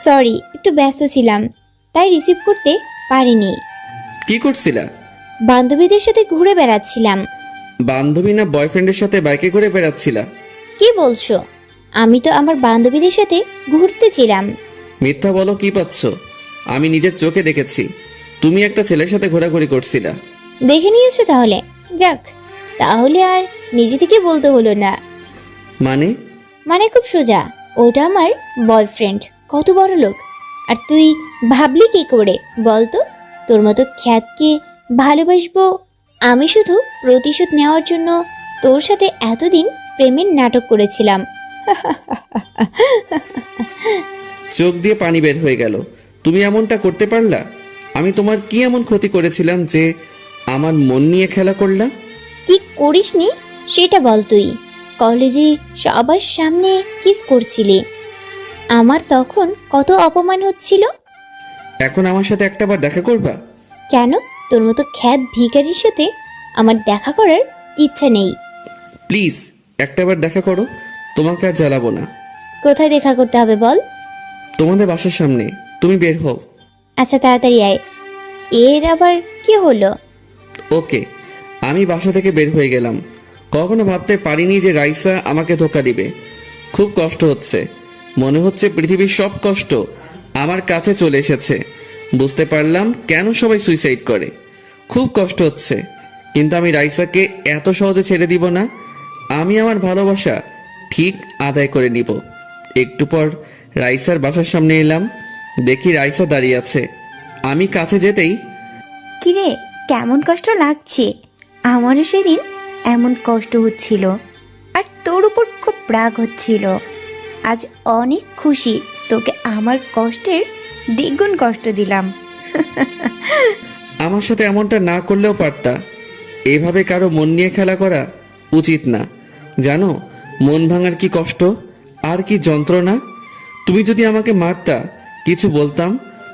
সরি, একটু ব্যস্ত ছিলাম তাই রিসিভ করতে পারিনি। কি করছিলা? বান্ধবীদের সাথে ঘুরে বেড়াচ্ছিলাম। বান্ধবী না বয়ফ্রেন্ডের সাথে বাইকে করে বেড়াচ্ছিলা? কি বলছো? আমি তো আমার বান্ধবীদের সাথে ঘুরতেছিলাম। মিথ্যা বলো, কি পাচ্ছ? আমি নিজের চোখে দেখেছি তুমি একটা ছেলের সাথে ঘোরাঘুরি করছিলা। দেখে নিয়েছো তাহলে? যাক, তাহলে আর নিজে থেকে বলতে হলো না। মানে খুব সোজা, ওটা আমার বয়ফ্রেন্ড। কত বড় লোক! আর তুই ভাবলি কি করে বলতো? তোর মতো খ্যাতকে ভালোবাসবো? আমি শুধু প্রতিশোধ নেওয়ার জন্য তোর সাথে এতদিন প্রেমের নাটক করেছিলাম। চোখ দিয়ে পানি বের হয়ে গেল। তুমি এমনটা করতে পারলা? আমি তোমার কি এমন ক্ষতি করেছিলাম যে আমার মন নিয়ে খেলা করলা? কি করিসনি সেটা বল তুই। কলেজে সবার সামনে কিস করছিলি, আমার তখন কত অপমান হচ্ছিল। এখন আমার সাথে একটাবার দেখা করবা? কেন? তোর মতো খ্যাত ভিখারির সাথে আমার দেখা করার ইচ্ছা নেই। প্লিজ একটাবার দেখা করো, তোমাকে আর জ্বালাবো না। কোথায় দেখা করতে হবে বল? তোমাদের বাসার সামনে, তুমি বের হও। আচ্ছা, তাড়াতাড়ি আয়। এর আবার কি হলো? ওকে। আমি বাসা থেকে বের হয়ে গেলাম। কখনো ভাবতে পারিনি যে রাইসা আমাকে ধোকা দিবে। খুব কষ্ট হচ্ছে, মনে হচ্ছে পৃথিবীর সব কষ্ট আমার কাছে চলে এসেছে। বুঝতে পারলাম কেন সবাই সুইসাইড করে। খুব কষ্ট হচ্ছে, কিন্তু আমি রাইসাকে এত সহজে ছেড়ে দিব না। আমি আমার ভালোবাসা ঠিক আদায় করে নিব। একটু পর রাইসার বাসার সামনে এলাম, দেখি রাইসা দাঁড়িয়ে আছে। আমি কাছে যেতেই, কিরে, কেমন কষ্ট লাগছে? আমারও সেদিন এমন কষ্ট হচ্ছিল, আর তোর উপর খুব রাগ হচ্ছিল। আজ অনেক খুশি তোকে আমার কষ্টের দ্বিগুণ কষ্ট দিলাম। আমার সাথে এমনটা না করলেও পারতা। এভাবে কারো মন নিয়ে খেলা করা উচিত না। জানো মন ভাঙার কি কষ্ট আর কি যন্ত্রণা? তুমি যদি আমাকে মারতা, কিছু বলতাম,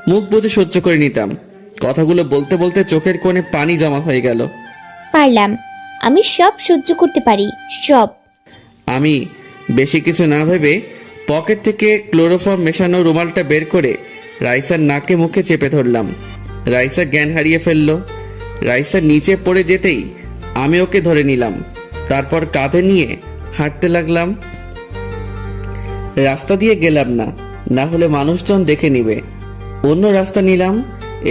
মুখ বুজে সহ্য করে নিতাম। কথাগুলো বলতে বলতে চোখের কোণে পানি জমা হয়ে গেল। পারলাম, আমি সব সহ্য করতে পারি, সব। আমি বেশি কিছু না ভেবে পকেট থেকে ক্লোরোফর্ম মেশানো রুমালটা বের করে রাইসার নাকে মুখে চেপে ধরলাম। রাইসা জ্ঞান হারিয়ে ফেলল। রাইসা নিচে পড়ে যেতেই আমি ওকে ধরে নিলাম, তারপর কাঁধে নিয়ে হাঁটতে লাগলাম। রাস্তা দিয়ে গেলাম না, না হলে মানুষজন দেখে নিবে। অন্য রাস্তা নিলাম,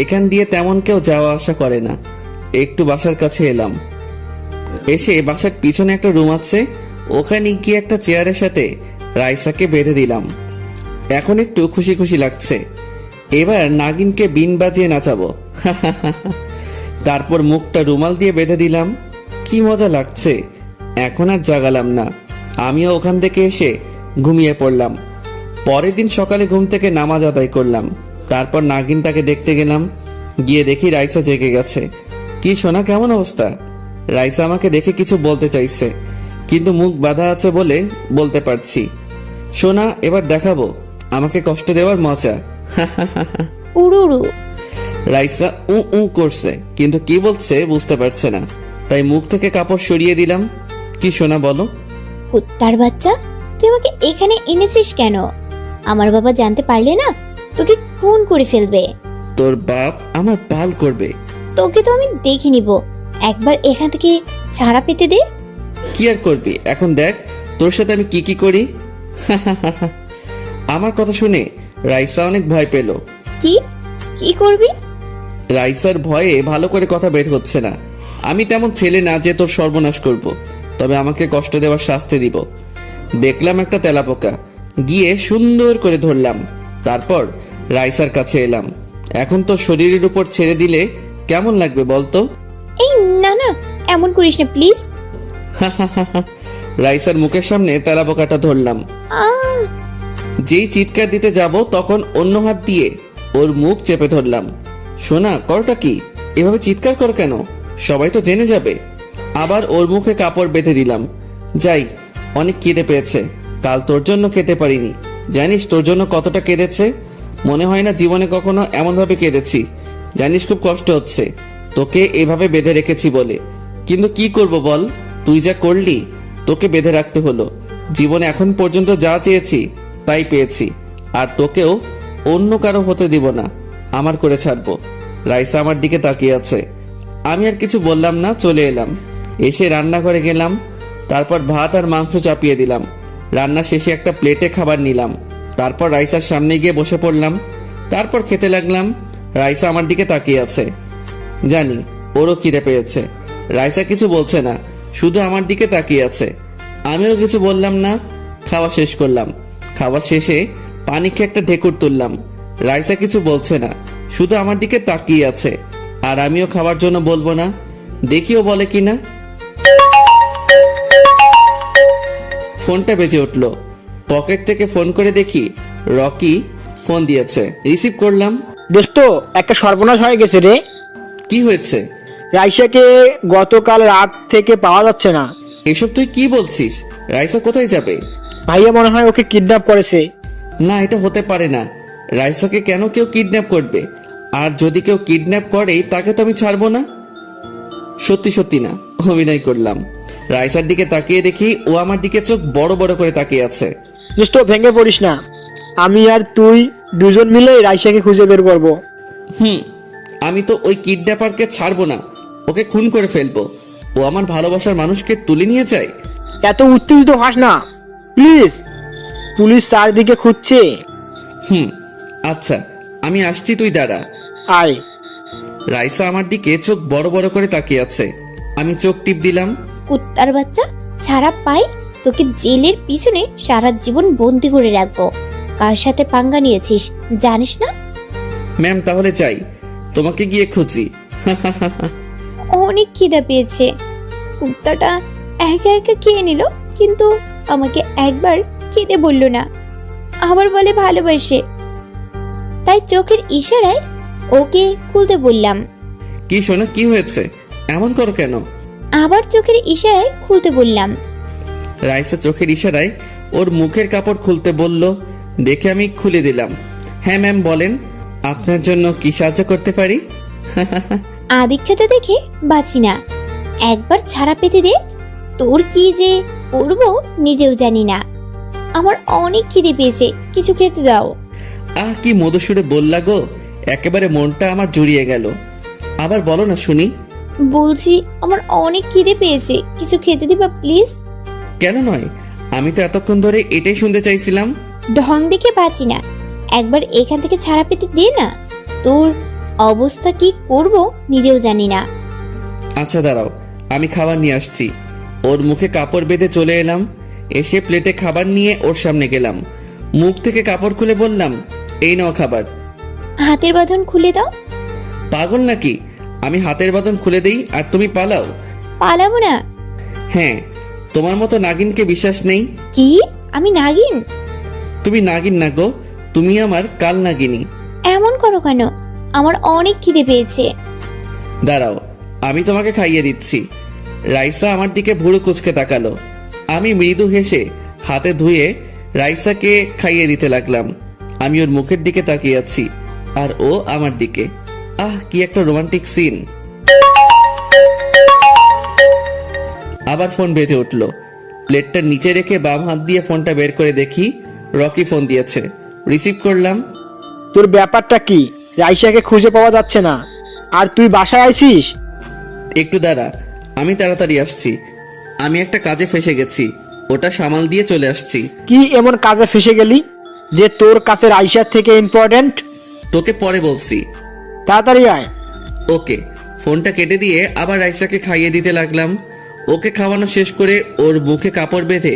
এখান দিয়ে তেমন কেউ যাওয়া আসা করে না। একটু বাসার কাছে এলাম। এসে বাসার পিছনে একটা রুম আছে, ওখানে গিয়ে একটা চেয়ারের সাথে রাইসাকে বেঁধে দিলাম। এখন একটু খুশি খুশি লাগছে। এবার নাগিনকে বিন বাজিয়ে নাচাবো। তারপর মুখটা রুমাল দিয়ে বেঁধে দিলাম। কি মজা লাগছে। এখন আর জাগালাম না, আমিও ওখান থেকে এসে ঘুমিয়ে পড়লাম। পরের দিন সকালে ঘুম থেকে নামাজ আদায় করলাম, তারপর নাগিনটাকে দেখতে গেলাম। গিয়ে দেখি রাইসা জেগে গেছে। কি সোনা, কেমন অবস্থা? রাইসা আমাকে দেখে কিছু বলতে চাইছে, কিন্তু মুখ বাঁধা আছে বলে বলতে পারছি। সোনা, এবার দেখাবো আমাকে কষ্ট দেওয়ার মজা। উড়ুড়ু। রাইসা উ উ করছে, কিন্তু কি বলছে বুঝতে পারছে না, তাই মুখ থেকে কাপড় সরিয়ে দিলাম। কি সোনা বলো? কুত্তার বাচ্চা, তুই আমাকে এখানে এনেছিস কেন? আমার বাবা জানতে পারলে না তোকে খুন করে ফেলবে। তোর বাপ আমার পাল করবে। তোকে তো আমি দেখে নিব, একবার এখান থেকে ছাড়া পেতে দে। কি আর করবি, এখন দেখ তোর সাথে আমি কি কি করি। আমার কথা শুনে রাইসা অনেক ভয় পেল। কি কি করবি? রাইসার ভয়ে ভালো করে কথা বের হচ্ছে না। আমি তেমন ছেলে না যে তোর সর্বনাশ করব, তবে আমাকে কষ্ট দেওয়ার শাস্তি দিব। দেখলাম একটা তেলাপোকা, গিয়ে সুন্দর করে ধরলাম। তারপর রাইসার কাছে এলাম। এখন তো শরীরের উপর ছেড়ে দিলে কেমন লাগবে বলতো? এই না না, এমন করিস না প্লিজ। রাইসার মুখের সামনে তেলাপোকাটা ধরলাম। যেই চিৎকার দিতে যাব তখন অন্য হাত দিয়ে ওর মুখ চেপে ধরলাম। সোনা, করটা কি? এভাবে চিৎকার কর কেন? সবাই তো জেনে যাবে। আবার ওর মুখে কাপড় বেঁধে দিলাম। যাই, অনেক খিদে পেয়েছে, কাল তোর জন্য খেতে পারিনি। জানিস তোর জন্য কতটা কেঁদেছে? মনে হয় না জীবনে কখনো এমনভাবে কেঁদেছি। জানিস খুব কষ্ট হচ্ছে তোকে এভাবে বেঁধে রেখেছি বলে, কিন্তু কি করব বল, তুই যা করলি, তোকে বেঁধে রাখতে হলো। জীবনে এখন পর্যন্ত যা চেয়েছি তাই পেয়েছি, আর তোকেও অন্য কারো হতে দিব না, আমার করে ছাড়বো। রাইসা আমার দিকে তাকিয়ে আছে। আমি আর কিছু বললাম না, চলে এলাম। এসে রান্নাঘরে গেলাম, তারপর ভাত আর মাংস চাপিয়ে দিলাম। রান্না শেষে একটা প্লেটে খাবার নিলাম, তারপর রাইসার সামনে গিয়ে বসে পড়লাম, তারপর খেতে লাগলাম। রাইসা আমার দিকে তাকিয়ে আছে, জানি ওরও খিদে পেয়েছে। রাইসা কিছু বলছে না, শুধু আমার দিকে তাকিয়ে আছে। আমিও কিছু বললাম না, খাওয়া শেষ করলাম। খাওয়া শেষে পানি খেয়ে একটা ঢেকুর তুললাম। রাইসা কিছু বলছে না, শুধু আমার দিকে তাকিয়ে আছে। আর আমিও খাওয়ার জন্য বলবো না, দেখিও বলে কিনা। ফোনটা বেজে উঠলো। পকেট থেকে ফোন করে দেখি রকি ফোন দিয়েছে। রিসিভ করলাম। দোস্ত, একটা সর্বনাশ হয়ে গেছে রে। কি হয়েছে? রাইসাকে গতকাল রাত থেকে পাওয়া যাচ্ছে না। এসব তুই কি বলছিস? রাইসা কোথায় যাবে? ভাইয়া মনে হয় ওকে কিডন্যাপ করেছে। না, এটা হতে পারে না। রাইসাকে কেন কেউ কিডন্যাপ করবে? আর যদি কেউ কিডন্যাপ করে তাকে তো আমি ছাড়বো না। সত্যি সত্যি না, অভিনয় করলাম। রাইসার দিকে তাকিয়ে দেখি ও আমার দিকে চোখ বড় বড় করে তাকিয়ে আছে। দোস্ত, ভেঙে পড়িস না, আমি আর তুই দুজন মিলে রাইসাকে খুঁজে বের করবো। আমি তো ওই কিডন্যাপারকে ছাড়বো না, ওকে খুন করে ফেলবো। ও আমার ভালোবাসার মানুষকে তুলে নিয়ে যায়। এত উত্তেজিত হস না প্লিজ, পুলিশ চারদিকে খুঁজছে। আচ্ছা, আমি আসছি, তুই দাঁড়া। আয়। রাইসা আমার দিকে চোখ বড় বড় করে তাকিয়ে আছে। আমি চোখ টিপ দিলাম। কুত্তার বাচ্চা, ছাড়া পাই তোকে জেলের পিছনে সারা জীবন বন্দি করে রাখবো। কার সাথে পাঙ্গা নিয়েছিস জানিস না? ম্যাম, তাহলে যাই, তোমাকে গিয়ে খুঁজি। অনেক খিদা পেয়েছে। কুত্তাটা একা একা খেয়ে নিল, কিন্তু আমাকে একবার খেতে বললো না। আবার বলে ভালোবাসে, তাই চোখের ইশারায় ওকে খুলতে বললাম। কি শোনা, কি হয়েছে? এমন করো কেন? আবার চোখের ইশারায় খুলতে বললাম। রাইসা চোখের ইশারায় ওর মুখের কাপড় খুলতে বলল, দেখে আমি খুলে দিলাম। হ্যাঁ ম্যাম, বলেন আপনার জন্য কি সাহায্য করতে পারি? আদিক্ষেতা দেখে বাঁচি না, একবার ছাড়া পেতে দে। তোর কি যে করব নিজেও জানি না। আমার অনেক খিদে পেয়েছে, কিছু খেতে দাও। কি মধুসূরে বললা গো, একেবারে মনটা আমার জুড়িয়ে গেল। আবার বলো না শুনি। বলছি আমার অনেক খিদে পেয়েছে, কিছু খেতে দিবা প্লিজ। কেন নয়, আমি তো এতক্ষণ ধরে এটাই শুনতে চাইছিলাম। ঢং দেখে বাঁচি না, একবার এখান থেকে ছাড়া পেতে দে না। তোর অবস্থা কি করব নিজেও জানি না। আচ্ছা দাঁড়াও, আমি খাবার নিয়ে আসছি। ওর মুখে কাপড় বেঁধে চলে এলাম। এসে প্লেটে খাবার নিয়ে ওর সামনে গেলাম। মুখ থেকে কাপড় খুলে বললাম, এই নাও খাবার। হাতের বাঁধন খুলে দাও। পাগল নাকি? আমি হাতের বাঁধন খুলে দেই আর তুমি পালাও? পালাবো না। হ্যাঁ, তোমার মতো নাগিনকে বিশ্বাস নেই। কি? আমি নাগিন? তুমি নাগিন না গো, তুমি আমার কাল নাগিনী। এমন করো কেন? আমার অনেক খিদে পেয়েছে। দাঁড়াও, আমি তোমাকে খাইয়ে দিচ্ছি। রাইসা আমার দিকে ভুরু কুচকে তাকালো। আমি মৃদু হেসে হাতে ধুয়ে রাইসাকে খাইয়ে দিতে লাগলাম। আমি ওর মুখের দিকে তাকিয়ে আছি আর ও আমার দিকে। কি একটা রোমান্টিক সিন। আবার ফোন বেজে উঠলো। প্লেটটা নিচে রেখে বাম হাত দিয়ে ফোনটা বের করে দেখি রকি ফোন দিয়েছে। রিসিভ করলাম। তোর ব্যাপারটা কি? রাইসাকে খুঁজে পাওয়া যাচ্ছে না, আর তুই বাসায় আইছিস? একটু দাঁড়া, আমি তাড়াতাড়ি আসছি। আমি একটা কাজে ফেসে গেছি, ওটা সামাল দিয়ে চলে আসছি। কি এমন কাজে ফেসে গেলি যে তোর কাছে রাইসার থেকে ইম্পর্টেন্ট? তোকে পরে বলছি, তাড়াতাড়ি আয়। ওকে। ফোনটা কেটে দিয়ে আবার রাইসাকে খাইয়ে দিতে লাগলাম। ওকে খাওয়ানো শেষ করে ওর মুখে কাপড় বেঁধে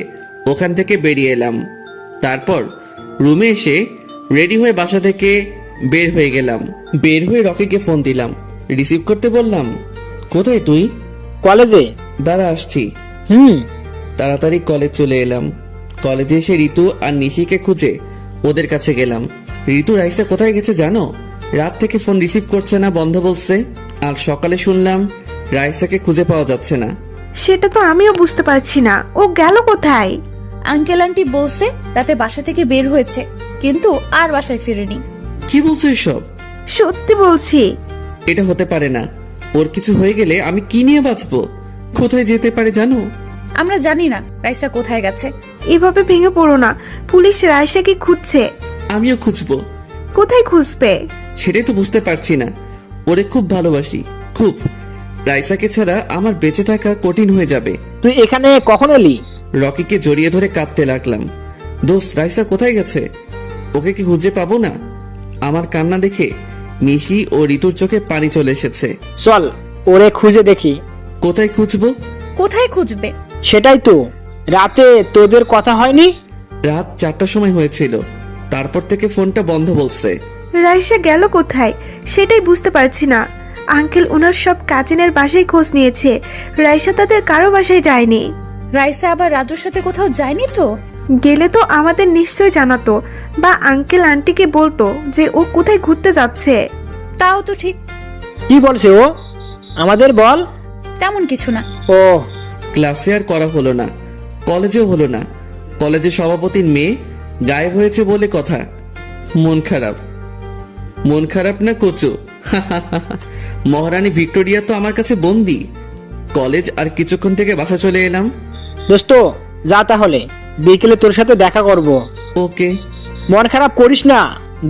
ওখান থেকে বেরিয়ে এলাম। তারপর রুমে এসে রেডি হয়ে বাসা থেকে বের হয়ে গেলাম। বের হয়ে রকিকে ফোন দিলাম, রিসিভ করতে বললাম। কোথায় তুই? কলেজে। দাঁড়া, আসছি। তাড়াতাড়ি কলেজ চলে এলাম। কলেজে এসে ঋতু আর নিশিকে খুঁজে ওদের কাছে গেলাম। ঋতু রাইসা কোথায় গেছে জানো? রাত থেকে ফোন রিসিভ করছে না, বন্ধ বলছে। আর সকালে শুনলাম রাইসাকে খুঁজে পাওয়া যাচ্ছে না। সেটা তো আমিও বুঝতে পারছি না, ও গেল কোথায়? আঙ্কেল আন্টি বলছে রাতে বাসা থেকে বের হয়েছে, কিন্তু আর বাসায় ফিরেনি। কি বলছো এসব? সত্যি বলছি। এটা হতে পারে না। ওর কিছু হয়ে গেলে আমি কি নিয়ে বাঁচবো? কোথায় যেতে পারে জানো? আমরা জানি না রাইসা কোথায় গেছে। এভাবে ভেঙে পড়ো না, পুলিশ রাইসাকে খুঁজছে। আমিও খুঁজবো। কোথায় খুঁজবে? সেটাই তো বুঝতে পারছি না। ওরে খুব ভালোবাসি, খুব। রাইসাকে ছাড়া আমার বেঁচে থাকা কঠিন হয়ে যাবে। তুই এখানে কখন এলি? রকিকে জড়িয়ে ধরে কাঁদতে লাগলাম। দোস্ত, রাইসা কোথায় গেছে? ওকে কি খুঁজে পাবো না? আমার কান্না দেখে নিশি ও ঋতুর চোখে পানি চলে এসেছে। চল ওরে খুঁজে দেখি। কোথায় খুঁজবো? কোথায় খুঁজবে? সেটাই তো, রাতে তোদের কথা হয়নি? রাত 4টার সময় হয়েছিল, তারপর থেকে ফোনটা বন্ধ বলছে। রাইসা গেল কোথায় সেটাই বুঝতে পারছি না। আঙ্কেল ওনার সব কাজিনের বাসায় খোঁজ নিয়েছে, রাইসা তাদের কারো বাসায় যায়নি। রাইসা আবার রাজুর সাথে কোথাও যায়নি তো? গেলে তো আমাদের নিশ্চয় জানাতো, বা আঙ্কেল আন্টিকে বলতো যে ও কোথায় ঘুরতে যাচ্ছে। তাও তো ঠিক। কি বলছে ও? আমাদের বল। তেমন কিছু না। ও, ক্লাসে আর করা হলো না, কলেজেও হলো না। কলেজে সভাপতির মেয়ে গায়েব হয়েছে বলে কথা। মন খারাপ। মন খারাপ না কচু। মহারানী ভিক্টোরিয়া তো আমার কাছে বন্দি। কলেজ আর কিছুক্ষণ থেকে বাসা চলে এলাম। দোস্ত যা তাহলে, বিকেলে তোর সাথে দেখা করব। ওকে। মন খারাপ করিস না,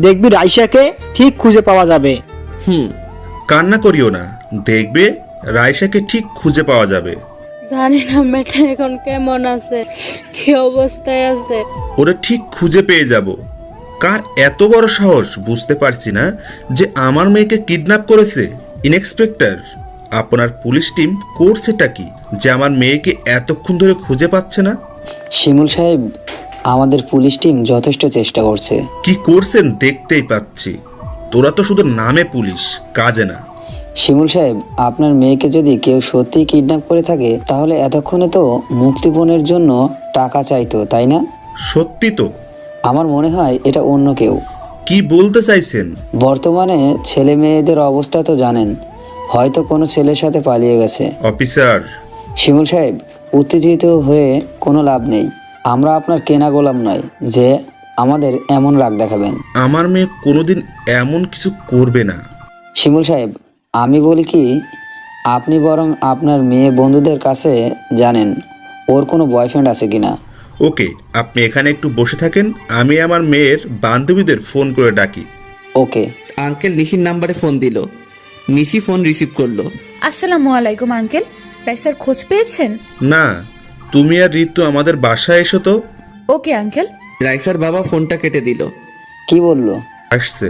দেখবি রাইসাকে ঠিক খুঁজে পাওয়া যাবে। কান্না করিও না, দেখবে রাইসাকে ঠিক খুঁজে পাওয়া যাবে। জানি না মেয়েটা এখন কেমন আছে, কি অবস্থায় আছে। ওরা ঠিক খুঁজে পেয়ে যাব। কার এত বড় সাহস বুঝতে পারছি না যে আমার মেয়েকে কিডন্যাপ করেছে। ইন্সপেক্টর, আপনার পুলিশ টিম করছেটা কি যে আমার মেয়েকে এতক্ষণ ধরে খুঁজে পাচ্ছে না? শিমুল সাহেব, আমাদের পুলিশ টিম যথেষ্ট চেষ্টা করছে। কি করছেন দেখতেই পাচ্ছি। তোরা তো শুধু নামে পুলিশ, কাজে না। শিমুল সাহেব, আপনার মেয়েকে যদি কেউ সত্যিই কিডন্যাপ করে থাকে তাহলে এতক্ষণে তো মুক্তিপণের জন্য টাকা চাইতো, তাই না? সত্যি তো। আমার মনে হয় এটা অন্য কেউ। কি বলতে চাইছেন? বর্তমানে ছেলে মেয়েদের অবস্থা তো জানেন, হয়তো কোনো ছেলের সাথে পালিয়ে গেছে। অফিসার। শিমুল সাহেব, উত্তেজিত হয়ে কোনো লাভ নেই। আমরা আপনার কেনা গোলাম নয় যে আমাদের এমন রাগ দেখাবেন। আমার মেয়ে কোনোদিন এমন কিছু করবে না। শিমুল সাহেব, আমি বলি কি, আপনি বরং আপনার মেয়ে বন্ধুদের কাছে জানেন ওর কোনো বয়ফ্রেন্ড আছে কিনা। ওকে, আপনি এখানে একটু বসে থাকেন, আমি আমার মেয়ের বান্ধবীদের ফোন করে ডাকি। ওকে। আঙ্কেল নিশির নাম্বারে ফোন দিল। নিশি ফোন রিসিভ করলো। আসসালামু আলাইকুম আঙ্কেল, রাইসার খোঁজ পেয়েছেন? না, তুমি আর ঋতু আমাদের বাসায় এসো তো। Okay uncle. রাইসার বাবা ফোনটা কেটে দিল। কি বললো? আসছে।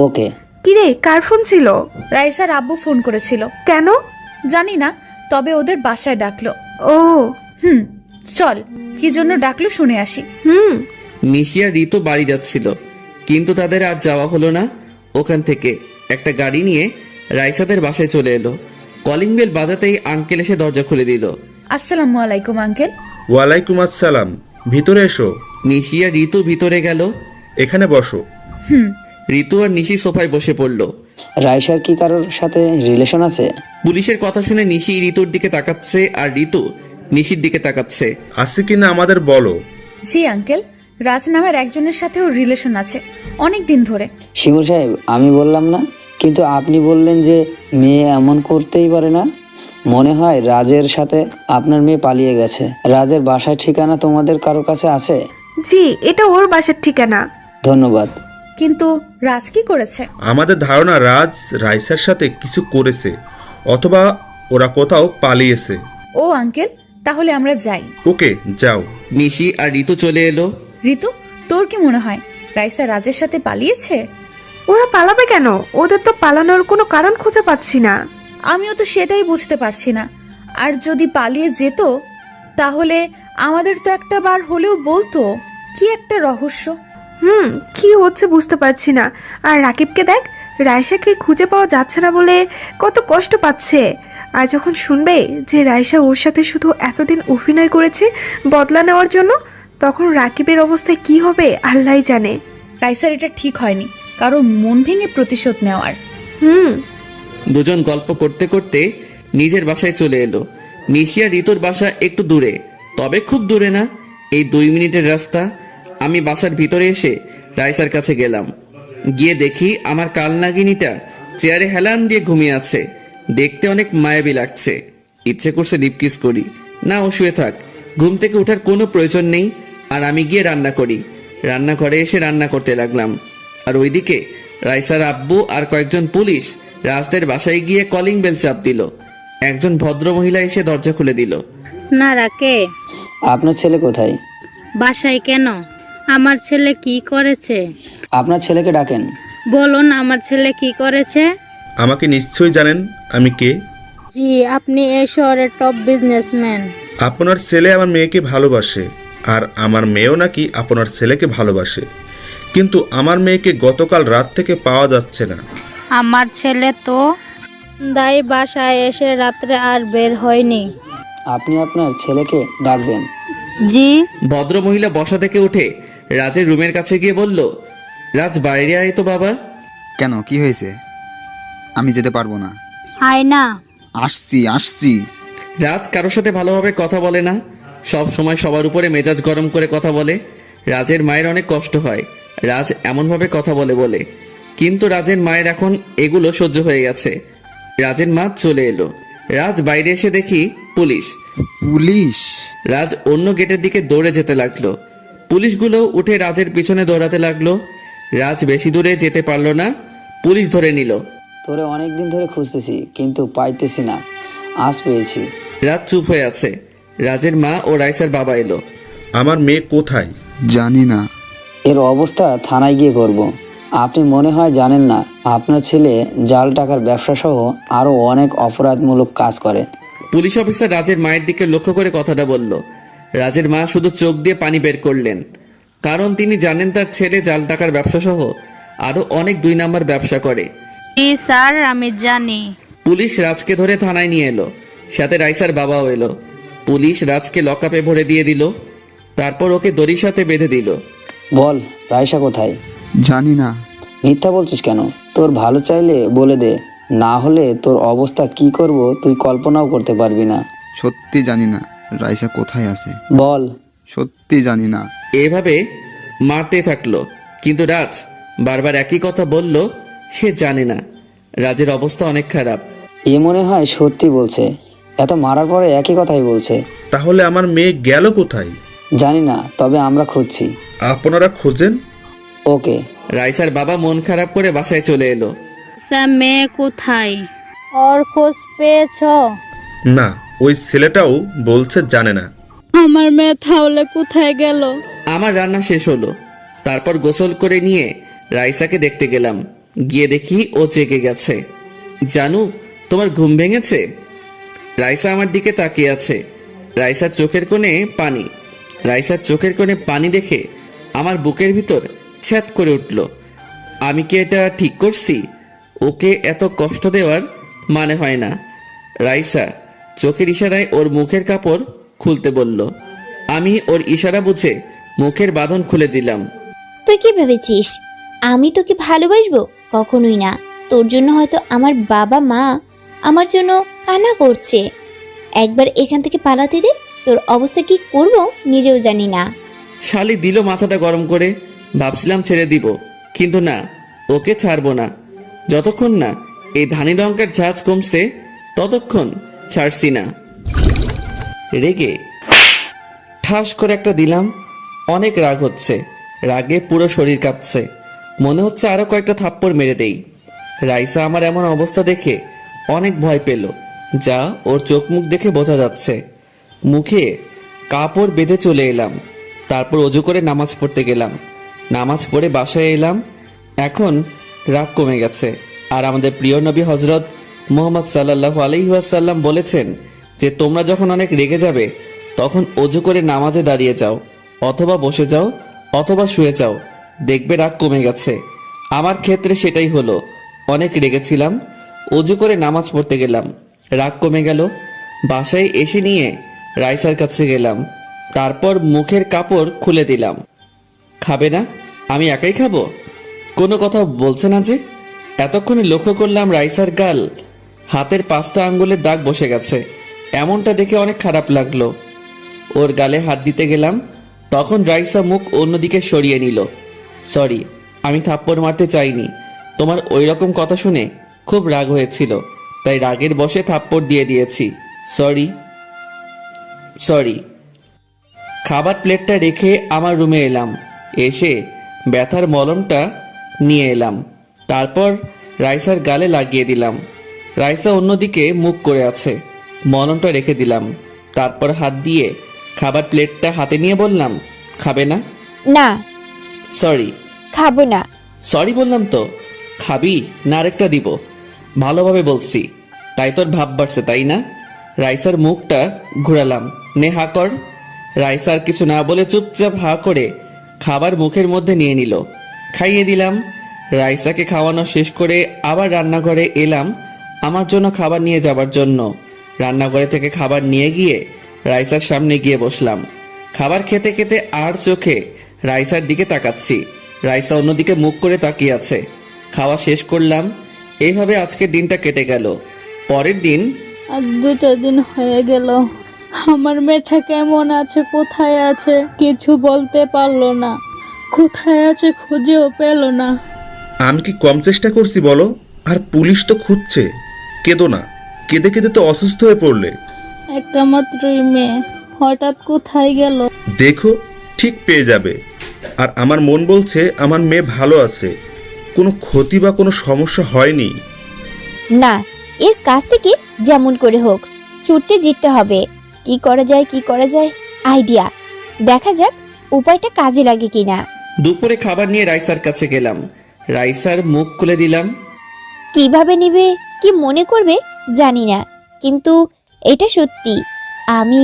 ওকে। কিরে, কার ফোন ছিল? রাইসার আব্বু ফোন করেছিল। কেন জানি না, তবে ওদের বাসায় ডাকলো। ও চল, কি জন্য ডাকলো শুনে আসি। নিশি আর ঋতু বাড়ি যাচ্ছিল, কিন্তু তাদের আর যাওয়া হলো না। ওখান থেকে একটা গাড়ি নিয়ে রাইসাদের বাসায় চলে এলো। কলিং বেল বাজাতেই আঙ্কেল এসে দরজা খুলে দিল। আসসালামু আলাইকুম আঙ্কেল। ওয়ালাইকুম আসসালাম, ভিতরে এসো। নিশি আর ঋতু ভিতরে গেল। এখানে বসো। ঋতু আর নিশি সোফায় বসে পড়লো। রাইসার কি কারোর সাথে রিলেশন আছে? পুলিশের কথা শুনে নিশি ঋতুর দিকে তাকাচ্ছে আর ঋতু নিশির দিকে তাকাচ্ছে। আছে কিনা আমাদের বলো। জি আঙ্কেল, রাজ নামের একজনের সাথেও রিলেশন আছে, অনেক দিন ধরে। শিমুল সাহেব, আমি বললাম না, কিন্তু আপনি বললেন যে মেয়ে এমন করতেই পারে না। মনে হয় রাজের সাথে আপনার মেয়ে পালিয়ে গেছে। রাজের বাসার ঠিকানা তোমাদের কারোর কাছে আছে? জি, এটা ওর বাসার ঠিকানা। ধন্যবাদ। কিন্তু রাজ কি করেছে? আমাদের ধারণা রাজ রাইসার সাথে কিছু করেছে, অথবা ওরা কোথাও পালিয়েছে। ও আঙ্কেল, তাহলে আমরা যাই। ওকে, যাও। নিশি আর ঋতু চলে এলো। ঋতু, তোর কি মনে হয় রাইসা রাজের সাথে পালিয়েছে? ওরা পালাবে কেন? ওদের তো পালানোর কোনো কারণ খুঁজে পাচ্ছি না। আমিও তো সেটাই বুঝতে পারছি না। আর যদি পালিয়ে যেত তাহলে আমাদের তো একটা বার হলেও বলতো। কি একটা রহস্য। কি হচ্ছে বুঝতে পারছি না। আর রাকিবকে দেখ, রাইসাকে খুঁজে পাওয়া যাচ্ছে না বলে কত কষ্ট পাচ্ছে। আর যখন শুনবে যে রাইসা ওর সাথে শুধু এতদিন অভিনয় করেছে বদলা নেওয়ার জন্য, তখন রাকিবের অবস্থায় কি হবে আল্লাহই জানে। রাইসার এটা ঠিক হয়নি, কারণ মন ভেঙে প্রতিশোধ নেওয়ার। দুজন গল্প করতে করতে নিজের বাসায় চলে এলো। নিশি আর ঋতুর বাসা একটু দূরে, তবে খুব দূরে না, এই 2 মিনিটের রাস্তা। আমি বাসার ভিতরে এসে রাইসার কাছে গেলাম। গিয়ে দেখি আমার কালনাগিনীটা চেয়ারে হেলান দিয়ে ঘুমিয়ে আছে। দেখতে অনেক মায়াবী লাগছে। ইচ্ছে করছে ডিপ কিস করি, না ও শুয়ে থাক, ঘুম থেকে ওঠার কোনো প্রয়োজন নেই। আর আমি গিয়ে রান্না করি। রান্নাঘরে এসে রান্না করতে লাগলাম। আর ওইদিকে রাইসার আব্বু আর কয়েকজন পুলিশ রাজদের বাসায় গিয়ে কলিং বেল চাপ দিল। একজন ভদ্র মহিলা এসে দরজা খুলে দিল। না রাকে, আপনার ছেলে কোথায়? বাসায় কেন? আমার ছেলে কি করেছে? আপনার ছেলেকে ডাকেন। বলুন আমার ছেলে কি করেছে? আমাকে নিশ্চয়ই জানেন আমি কে। জি, আপনি এই শহরের টপ বিজনেসম্যান। আপনার ছেলে আমার মেয়েকে ভালোবাসে, আর আমার মেয়েও নাকি আপনার ছেলেকে ভালোবাসে, কিন্তু আমার মেয়েকে গতকাল রাত থেকে পাওয়া যাচ্ছে না। আমার ছেলে তো দাই বাসায় এসে রাত্রে আর বের হয়নি। আপনি আপনার ছেলেকে ডাক দেন। জি। ভদ্র মহিলা বসা থেকে উঠে রাজের রুমের কাছে গিয়ে বলল, রাজ বাইরে আয় তো বাবা। কেন, কি হয়েছে? আমি যেতে পারবো না। আয় না। আসছি। রাজ কারোর সাথে ভালোভাবে কথা বলে না, সব সময় সবার উপরে মেজাজ গরম করে কথা বলে। রাজের মায়ের অনেক কষ্ট হয় রাজ এমনভাবে কথা বলে। কিন্তু রাজের মায়ের এখন এগুলো সহ্য হয়ে গেছে। রাজের মা চলে এলো। রাজ বাইরে এসে দেখি পুলিশ। রাজ অন্য গেটের দিকে দৌড়ে যেতে লাগলো। পুলিশগুলো উঠে রাজের পিছনে দৌড়াতে লাগলো। রাজ বেশি দূরে যেতে পারলো না, পুলিশ ধরে নিল। তোরে অনেক দিন ধরে খুঁজতেছি, কিন্তু পাইতেছি না, আজ পেয়েছি। রাজ চুপ হয়ে আছে। রাজের মা ও রাইসার বাবা এলো। আমার মেয়ে কোথায়? জানি না। এর অবস্থা থানায় গিয়ে করব। আপনি মনে হয় জানেন না, আপনার ছেলে জাল টাকার ব্যবসা সহ আরও অনেক অপরাধমূলক কাজ করে। পুলিশ অফিসার রাজের মায়ের দিকে লক্ষ্য করে কথাটা বলল। রাজের মা শুধু চোখ দিয়ে পানি বের করলেন, কারণ তিনি জানেন তার ছেলে জাল টাকার ব্যবসা সহ আরো অনেক 2 নাম্বার ব্যবসা করে। জি স্যার, আমি জানি। পুলিশ রাজকে ধরে থানায় নিয়ে এলো, সাথে রাইসার বাবাও এলো। পুলিশ রাজকে লকআপে ভরে দিয়ে দিল, তারপর ওকে দড়ির সাথে বেঁধে দিল। বল, রাইসা কোথায়? জানি না। মিথ্যা বলছিস কেন? তোর ভালো চাইলে বলে দে, না হলে তোর অবস্থা কি করব তুই কল্পনাও করতে পারবি না। সত্যি জানি না রাইসা কোথায় আছে। বল। সত্যি জানি না। এভাবে মারতে থাকলো, কিন্তু রাজ বারবার একই কথা বলল, সে জানে না। রাজের অবস্থা অনেক খারাপ। এ মনে হয় সত্যি বলছে, এত মারার পরে একই কথাই বলছে। তাহলে আমার মেয়ে গেল কোথায়? জানি না, তবে আমরা খুঁজছি। আপনারা খোঁজেন। ওকে। রাইসার বাবা মন খারাপ করে বাসায় চলে এলো। স্যার, মেয়ে কোথায়? ওর খোঁজ পেয়েছ? না, ওই ছেলেটাও বলছে জানে না। আমার মেয়ে তাহলে কোথায় গেল? আমার রান্না শেষ হলো, তারপর গোসল করে নিয়ে রাইসাকে দেখতে গেলাম। গিয়ে দেখি ও জেগে গেছে। জানু, তোমার ঘুম ভেঙেছে? রাইসা আমার দিকে তাকিয়ে আছে। রাইসার চোখের কোণে পানি দেখে আমার বুকের ভিতর ছ্যাত করে উঠল। আমি কি এটা ঠিক করছি? ওকে এত কষ্ট দেওয়ার মানে হয় না। রাইসা চোখের ইশারায় ওর মুখের কাপড় খুলতে বলল। আমি ওর ইশারা বুঝে মুখের বাঁধন খুলে দিলাম। তুই কি ভেবেছিস আমি তোকে ভালোবাসবো? কখনোই না। তোর জন্য হয়তো আমার বাবা মা আমার জন্য কান্না করছে। একবার এখান থেকে পালাতে দে, তোর অবস্থা কি করব নিজেও জানি না। শালি দিল মাথাটা গরম করে। ভাবছিলাম ছেড়ে দিব, কিন্তু না, ওকে ছাড়বো না। যতক্ষণ না এই ধানি লঙ্কার ঝাঁজ কমছে ততক্ষণ ছাড়ছি না। রেগে ঠাস করে একটা দিলাম। অনেক রাগ হচ্ছে, রাগে পুরো শরীর কাঁপছে। মনে হচ্ছে আরো কয়েকটা থাপ্পড় মেরে দেই। রাইসা আমার এমন অবস্থা দেখে অনেক ভয় পেল, যা ওর চোখ মুখ দেখে বোঝা যাচ্ছে। মুখে কাপড় বেঁধে চলে এলাম। তারপর অজু করে নামাজ পড়তে গেলাম। নামাজ পড়ে বাসায় এলাম। এখন রাগ কমে গেছে। আর আমাদের প্রিয় নবী হজরত মুহাম্মদ সাল্লাল্লাহু আলাইহি ওয়াসাল্লাম বলেছেন যে তোমরা যখন অনেক রেগে যাবে তখন অজু করে নামাজে দাঁড়িয়ে যাও, অথবা বসে যাও, অথবা শুয়ে যাও, দেখবে রাগ কমে গেছে। আমার ক্ষেত্রে সেটাই হলো। অনেক রেগেছিলাম, অজু করে নামাজ পড়তে গেলাম, রাগ কমে গেল। বাসায় এসে নিয়ে রাইসার কাছে গেলাম, তারপর মুখের কাপড় খুলে দিলাম। খাবে না? আমি একাই খাবো? কোনো কথা বলছে না যে? এতক্ষণে লক্ষ্য করলাম রাইসার গাল হাতের 5টা আঙ্গুলের দাগ বসে গেছে। এমনটা দেখে অনেক খারাপ লাগলো। ওর গালে হাত দিতে গেলাম, তখন রাইসা মুখ অন্যদিকে সরিয়ে নিল। সরি, আমি থাপ্পড় মারতে চাইনি। তোমার ওই রকম কথা শুনে খুব রাগ হয়েছিল, তাই রাগের বশে থাপ্পড় দিয়ে দিয়েছি। Sorry sorry. খাবার প্লেটটা রেখে আমার রুমে এলাম। এসে ব্যথার মলমটা নিয়ে এলাম, তারপর রাইসার গালে লাগিয়ে দিলাম। রাইসা অন্যদিকে মুখ করে আছে। মলমটা রেখে দিলাম, তারপর হাত দিয়ে খাবার প্লেটটা হাতে নিয়ে বললাম, খাবে না? না। সরি। খাবো না। সরি বললাম তো। খাবি না আরেকটা দিব? ভালোভাবে বলছি, তাই তোর ভাব বাড়ছে তাই না? রাইসার মুখটা ঘুরালাম। নে হা কর। রাইসার কিছু না বলে চুপচাপ হা করে খাবার মুখের মধ্যে নিয়ে নিল। খাইয়ে দিলাম। রাইসাকে খাওয়ানো শেষ করে আবার রান্নাঘরে এলাম আমার জন্য খাবার নিয়ে যাবার জন্য। রান্নাঘরে থেকে খাবার নিয়ে গিয়ে রাইসার সামনে গিয়ে বসলাম। খাবার খেতে খেতে আর চোখে রাইসার দিকে তাকাচ্ছি। রাইসা অন্যদিকে মুখ করে তাকিয়ে আছে। খাওয়া শেষ করলাম। এইভাবে আজকের দিনটা কেটে গেল। পরের দিন। আজ 2টা দিন হয়ে গেল। আমার মেয়েটা কেমন আছে, কোথায় আছে কিছু বলতে পারলো না। কোথায় আছে খুঁজেও পেল না। আমি কি কম চেষ্টা করছি বলো? আর পুলিশ তো খুঁজছে। কেঁদো না, কেঁদে কেঁদে তো অসুস্থ হয়ে পড়লে। একটা মাত্রই মেয়ে, হঠাৎ কোথায় গেল? দেখো, ঠিক পেয়ে যাবে। আর আমার মন বলছে আমার মেয়ে ভালো আছে, কোনো ক্ষতি বা কোনো সমস্যা হয়নি। না, এর কাছ থেকে যেমন করে হোক ছুটতে জিততে হবে। কি করা যায় আইডিয়া। দেখা যাক উপায়টা কাজে লাগে কিনা। দুপুরে খাবার নিয়ে রাইসার কাছে গেলাম। রাইসার মুখ খুলে দিলাম। কিভাবে নিবে, কি মনে করবে জানি না, কিন্তু এটা সত্যি। আমি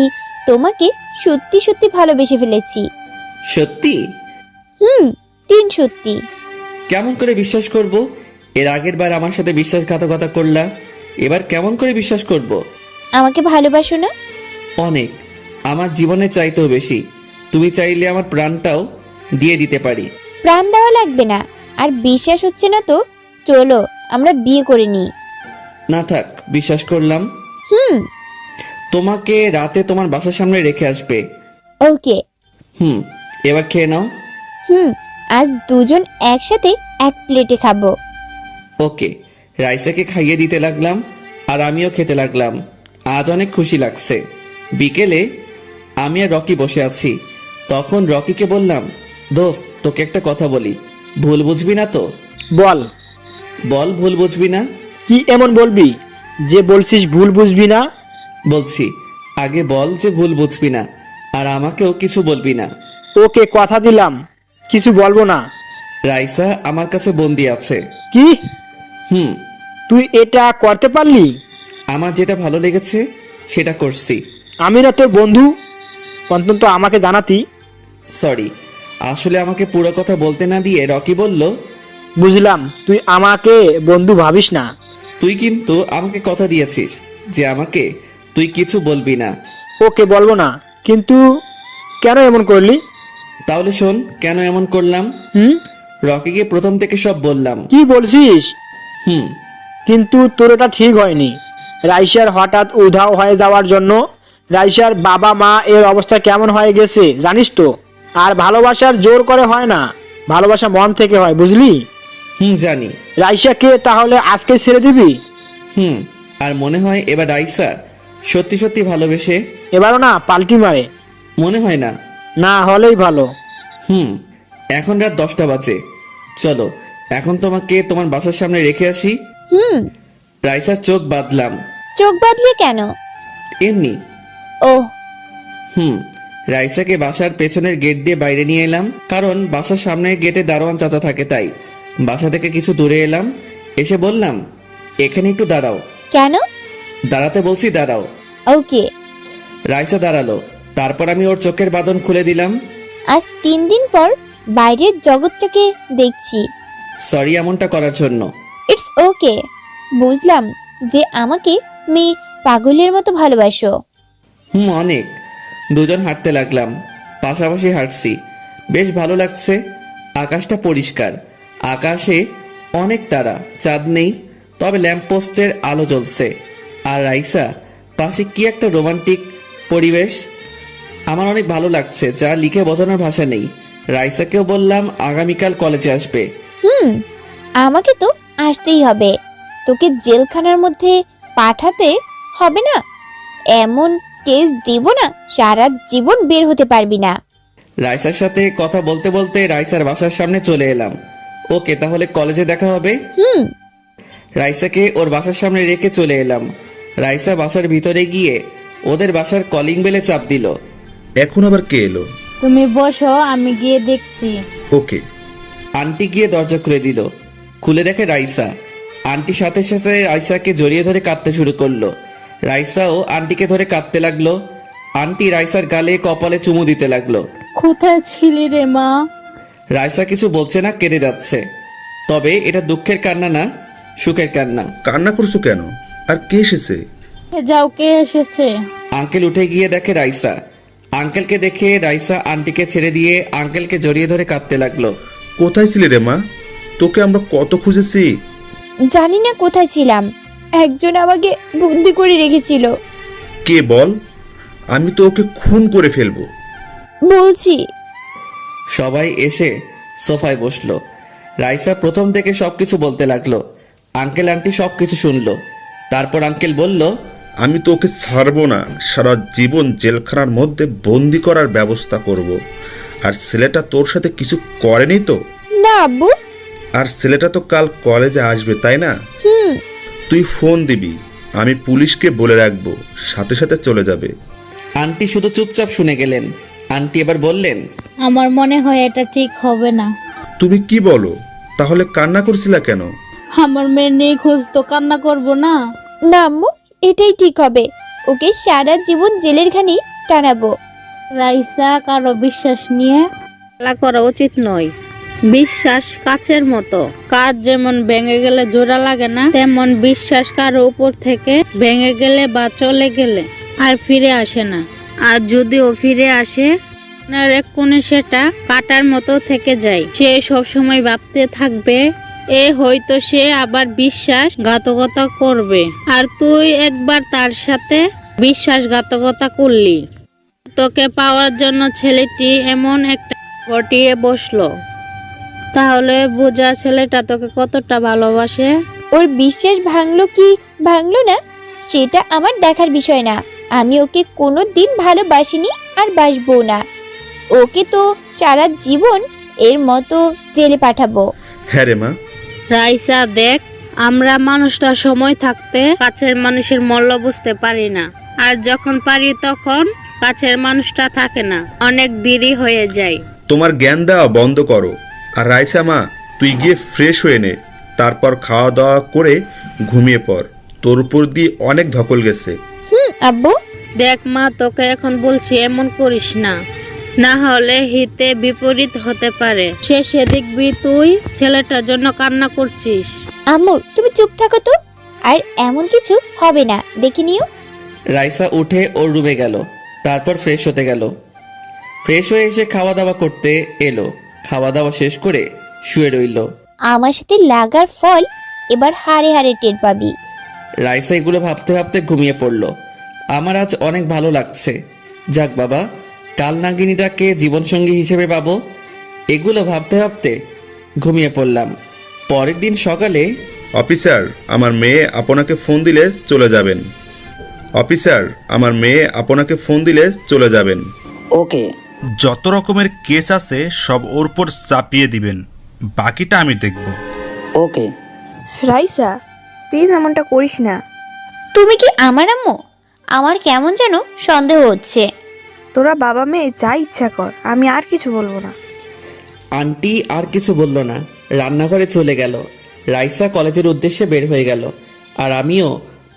তোমাকে সত্যি সত্যি ভালোবেসে ফেলেছি। সত্যি? 3 সত্যি। কেমন করে বিশ্বাস করব? এর আগের বার আমার সাথে বিশ্বাসঘাতকতা করলা, এবার কেমন করে বিশ্বাস করব? আমাকে ভালোবাসো না? অনেক, আমার জীবনে চাইতেও বেশি। তুমি চাইলে আমার প্রাণটাও দিয়ে দিতে পারি। প্রাণ দেওয়া লাগবে না। আর বিশ্বাস হচ্ছে না তো চলো আমরা বিয়ে করে নিই। না থাক, বিশ্বাস করলাম। তোমাকে রাতে তোমার বাসার সামনে রেখে আসবে। ওকে। এবার খেয়ে নাও। আজ দুজন একসাথে এক প্লেটে খাবো। ওকে। রাইসাকে খাইয়ে দিতে লাগলাম আর আমিও খেতে লাগলাম। আজ অনেক খুশি লাগছে। বিকেলে আমি আর রকি বসে আছি, তখন রকিকে বললাম, দোস্ত তোকে একটা কথা বলি, ভুল বুঝবি না তো? বল। বল, ভুল বুঝবি না? কি এমন বলবি যে বলছিস ভুল বুঝবি না? বলছি, আগে বল যে ভুল বুঝবি না, আর আমাকেও কিছু বলবি না। ওকে, কথা দিলাম কিছু বলবো না। রাইসা আমার কাছে বন্দি আছে। কি? তুই এটা করতে পারলি? আমার যেটা ভালো লেগেছে সেটা করছি। আমি না তোর বন্ধু, অন্তত আমাকে জানাতি। সরি, আসলে আমাকে পুরো কথা বলতে না দিয়ে রকি বলল, বুঝলাম তুই আমাকে বন্ধু ভাবিস না। তুই কিন্তু আমাকে কথা দিয়েছিস যে আমাকে তুই কিছু বলবি না। ওকে, বলবো না, কিন্তু কেন এমন করলি? তাহলে শোন কেন এমন করলাম। রকিকে প্রথম থেকে সব বললাম। কি বলছিস? কিন্তু তোর এটা ঠিক হয়নি। রাইসার হঠাৎ উধাও হয়ে যাওয়ার জন্য রাইসার বাবা মা এর অবস্থা কেমন হয়ে গেছে জানিস তো? আর ভালোবাসার জোর করে হয় না, ভালোবাসা মন থেকে হয়, বুঝলি? জানি। রাইসাকে তাহলে আজকে ছেড়ে দিবি? আর মনে হয় এবার রাইসা সত্যি সত্যি ভালোবেসে এবারও না পাল্টি মারে। মনে হয় না। না হলেই ভালো। এখন রাত 10টা বাজে। চলো এখন তোমাকে তোমার বাসার সামনে রেখে আসি। রাইসার চোখ বাঁধলাম। চোখ বাঁধলে কেন? এমনি। ও। রাইসাকে বাসার পেছনের গেট দিয়ে বাইরে নিয়ে এলাম, কারণ বাসার সামনে গেটে দারোয়ান চাচা থাকে, তাই বাসা থেকে কিছু দূরে এলাম। এসে বললাম, এখানে একটু দাঁড়াও। কেন? দাঁড়াতে বলছি, দাঁড়াও। ওকে। রাইসা দাঁড়ালো, তারপর আমি ওর চোখের বাঁধন খুলে দিলাম। আজ 3 দিন পর বাইরের জগৎটাকে দেখছি। সরি এমনটা করার জন্য। It's okay. বুঝলাম যে আমাকে মেয়ে পাগলের মতো ভালোবাসো। অনেক। দুজন হাঁটতে লাগলাম, পাশাপাশি হাঁটছি, বেশ ভালো লাগছে। আকাশটা পরিষ্কার, আকাশে অনেক তারা, চাঁদ নেই। তবে ল্যাম্পপোস্টের আলো জ্বলছে আর রাইসা পাশে কি একটা রোমান্টিক পরিবেশ। আমার অনেক ভালো লাগছে, যা লিখে বোঝানোর ভাষা নেই। রাইসাকেও বললাম আগামীকাল কলেজে আসবে। আমাকে তো আসতেই হবে, তোকে জেলখানার মধ্যে পাঠাতে হবে না। এমন কেস দিব না সারা জীবন বের হতে পারবি না। রাইসার সাথে কথা বলতে বলতে রাইসার বাসার সামনে চলে এলাম। ওকে, তাহলে কলেজে দেখা হবে। রাইসাকে ওর বাসার সামনে রেখে চলে এলাম। রাইসা বাসার ভিতরে গিয়ে ওদের বাসার কলিং বেলে চাপ দিল। এখন আবার কে এলো? তুমি বসো, আমি গিয়ে দেখছি। ওকে। আন্টি গিয়ে দরজা খুলে দিল। খুলে দেখে রাইসা। আন্টি সাথে সাথে রাইসাকে জড়িয়ে ধরে কাঁদতে শুরু করলো। রাইসাও আন্টিকে ধরে কাঁদতে লাগলো। আন্টি রাইসার গালে কপালে চুমু দিতে লাগলো। কোথায় ছিলি রে মা? রাইসা কিছু বলছে না, কেঁদে যাচ্ছে। তবে এটা দুঃখের কান্না না, সুখের কান্না। কান্না করছো কেন? আর কে এসেছে? যাও, কে এসেছে? আঙ্কেল উঠে গিয়ে দেখে রাইসা। আঙ্কেলকে দেখে রাইসা আন্টিকে ছেড়ে দিয়ে আঙ্কেলকে জড়িয়ে ধরে কাঁদতে লাগলো। কোথায় ছিলে রে মা? তোকে আমরা কত খুঁজেছি। জানি না কোথায় ছিলাম, একজন আমাকে বন্দি করে রেখেছিল। কে বল? আমি তো ওকে খুন করে ফেলবো। বলছি। সবাই এসে সোফায় বসলো। রাইসা প্রথম থেকে সবকিছু বলতে লাগলো। আঙ্কেল আন্টি সবকিছু শুনলো। তারপর আঙ্কেল বলল, আমি তো ওকে ছাড়বো না, সারা জীবন জেলখানার মধ্যে বন্দি করার ব্যবস্থা করব। আর ছেলেটা তোর সাথে কিছু করেনি তো? না আব্বু। আর ছেলেটা তো কাল কলেজে আসবে, তাই না? তুই ফোন দিবি, আমি পুলিশকে বলে রাখবো, সাথে সাথে চলে যাবে। আন্টি শুধু চুপচাপ শুনে গেলেন। আন্টি এবার বললেন, আমার মনে হয় এটা ঠিক হবে না। তুমি কি বলো? তাহলে কান্না করছিলা কেন? আমার মেয়ে নিখোঁজ, তো কান্না করব না? না আম্মু, এটাই ঠিক হবে। ওকে সারা জীবন জেলের ঘানি টানাবো। রাইসা, কারো বিশ্বাস নিয়ে খেলা করা উচিত নয়। বিশ্বাস কাচের মতো, কাজ যেমন ভেঙে গেলে জোড়া লাগে না, তেমন বিশ্বাস কারো উপর থেকে ভেঙে গেলে বা চলে গেলে আর ফিরে আসে না। আর যদিও ফিরে আসে, আপনার এক কোণে সেটা কাটার মতো থেকে যায়। সে সবসময় ভাবতে থাকবে হয়তো সে আবার বিশ্বাসঘাতকতা করবে, আর তুই একবার তার সাথে বিশ্বাসঘাতকতা করলি। তোকে পাওয়ার জন্য ছেলেটি এমন একটা ঘটিয়ে বসলো। তাহলে বোঝা ছেলেটা তোকে কতটা ভালোবাসে। ওর বিশ্বাস ভাঙলো কি ভাঙলো না সেটা আমার দেখার বিষয় না। আমি ওকে কোনো দিন ভালোবাসিনি আর বাসবো না। ওকে তো সারা জীবন এর মতো জেলে পাঠাবো। হ্যাঁ রে মা। রাইসা দেখ, আমরা মানুষটা সময় থাকতে কাছের মানুষের মূল্য বুঝতে পারি না, আর যখন পারি তখন কাছের মানুষটা থাকে না, অনেক দেরি হয়ে যায়। তোমার জ্ঞান দেওয়া বন্ধ করো। আর রাইসা মা, তুই গিয়ে ফ্রেশ হয়ে নে, তারপর খাওয়া দাওয়া করে ঘুমিয়ে পড়। তোর উপর দিয়ে অনেক ধকল গেছে। আব্বু। দেখ মা, তোকে এখন বলছি এমন করিস না, না হলে হিতে বিপরীত হতে পারে। শেষে দেখবি তুই ছেলেটার জন্য কান্না করছিস। আম্মু তুমি চুপ থাকো তো, আর এমন কিছু হবে না, দেখে নিও। রাইসা উঠে ওর রুমে গেল। তারপর ফ্রেশ হতে গেল। ফ্রেশ হয়ে এসে খাওয়া দাওয়া করতে এলো। খাওয়া দাওয়া শেষ করে শুয়ে রইল। আমার সাথে লাগার ফল এবার হাড়ে হাড়ে টের পাবি। রাইসা এগুলো ভাবতে ভাবতে ঘুমিয়ে পড়ল। আমার আজ অনেক ভালো লাগছে। যাক বাবা, কাল নাগিনীটাকে জীবনসঙ্গী হিসেবে পাবো। এগুলো ভাবতে ভাবতে ঘুমিয়ে পড়লাম। পরের দিন সকালে, অফিসার, আমার মেয়ে আপনাকে ফোন দিলে চলে যাবেন। অফিসার, আমার মেয়ে আপনাকে ফোন দিলে চলে যাবেন। ওকে। যত রকমের কেস আছে সব ওর উপর চাপিয়ে দিবেন, বাকিটা আমি দেখব। ওকে। রাইসা প্লিজ এমনটা করিস না। তুমি কি আমার আম্মু? আমার কেমন যেন সন্দেহ হচ্ছে। তোরা বাবা মেয়ে যা ইচ্ছা কর, আমি আর কিছু বলবো না। আন্টি আর কিছু বলল না, রান্নাঘরে চলে গেল। রাইসা কলেজের উদ্দেশ্যে বের হয়ে গেল। আর আমিও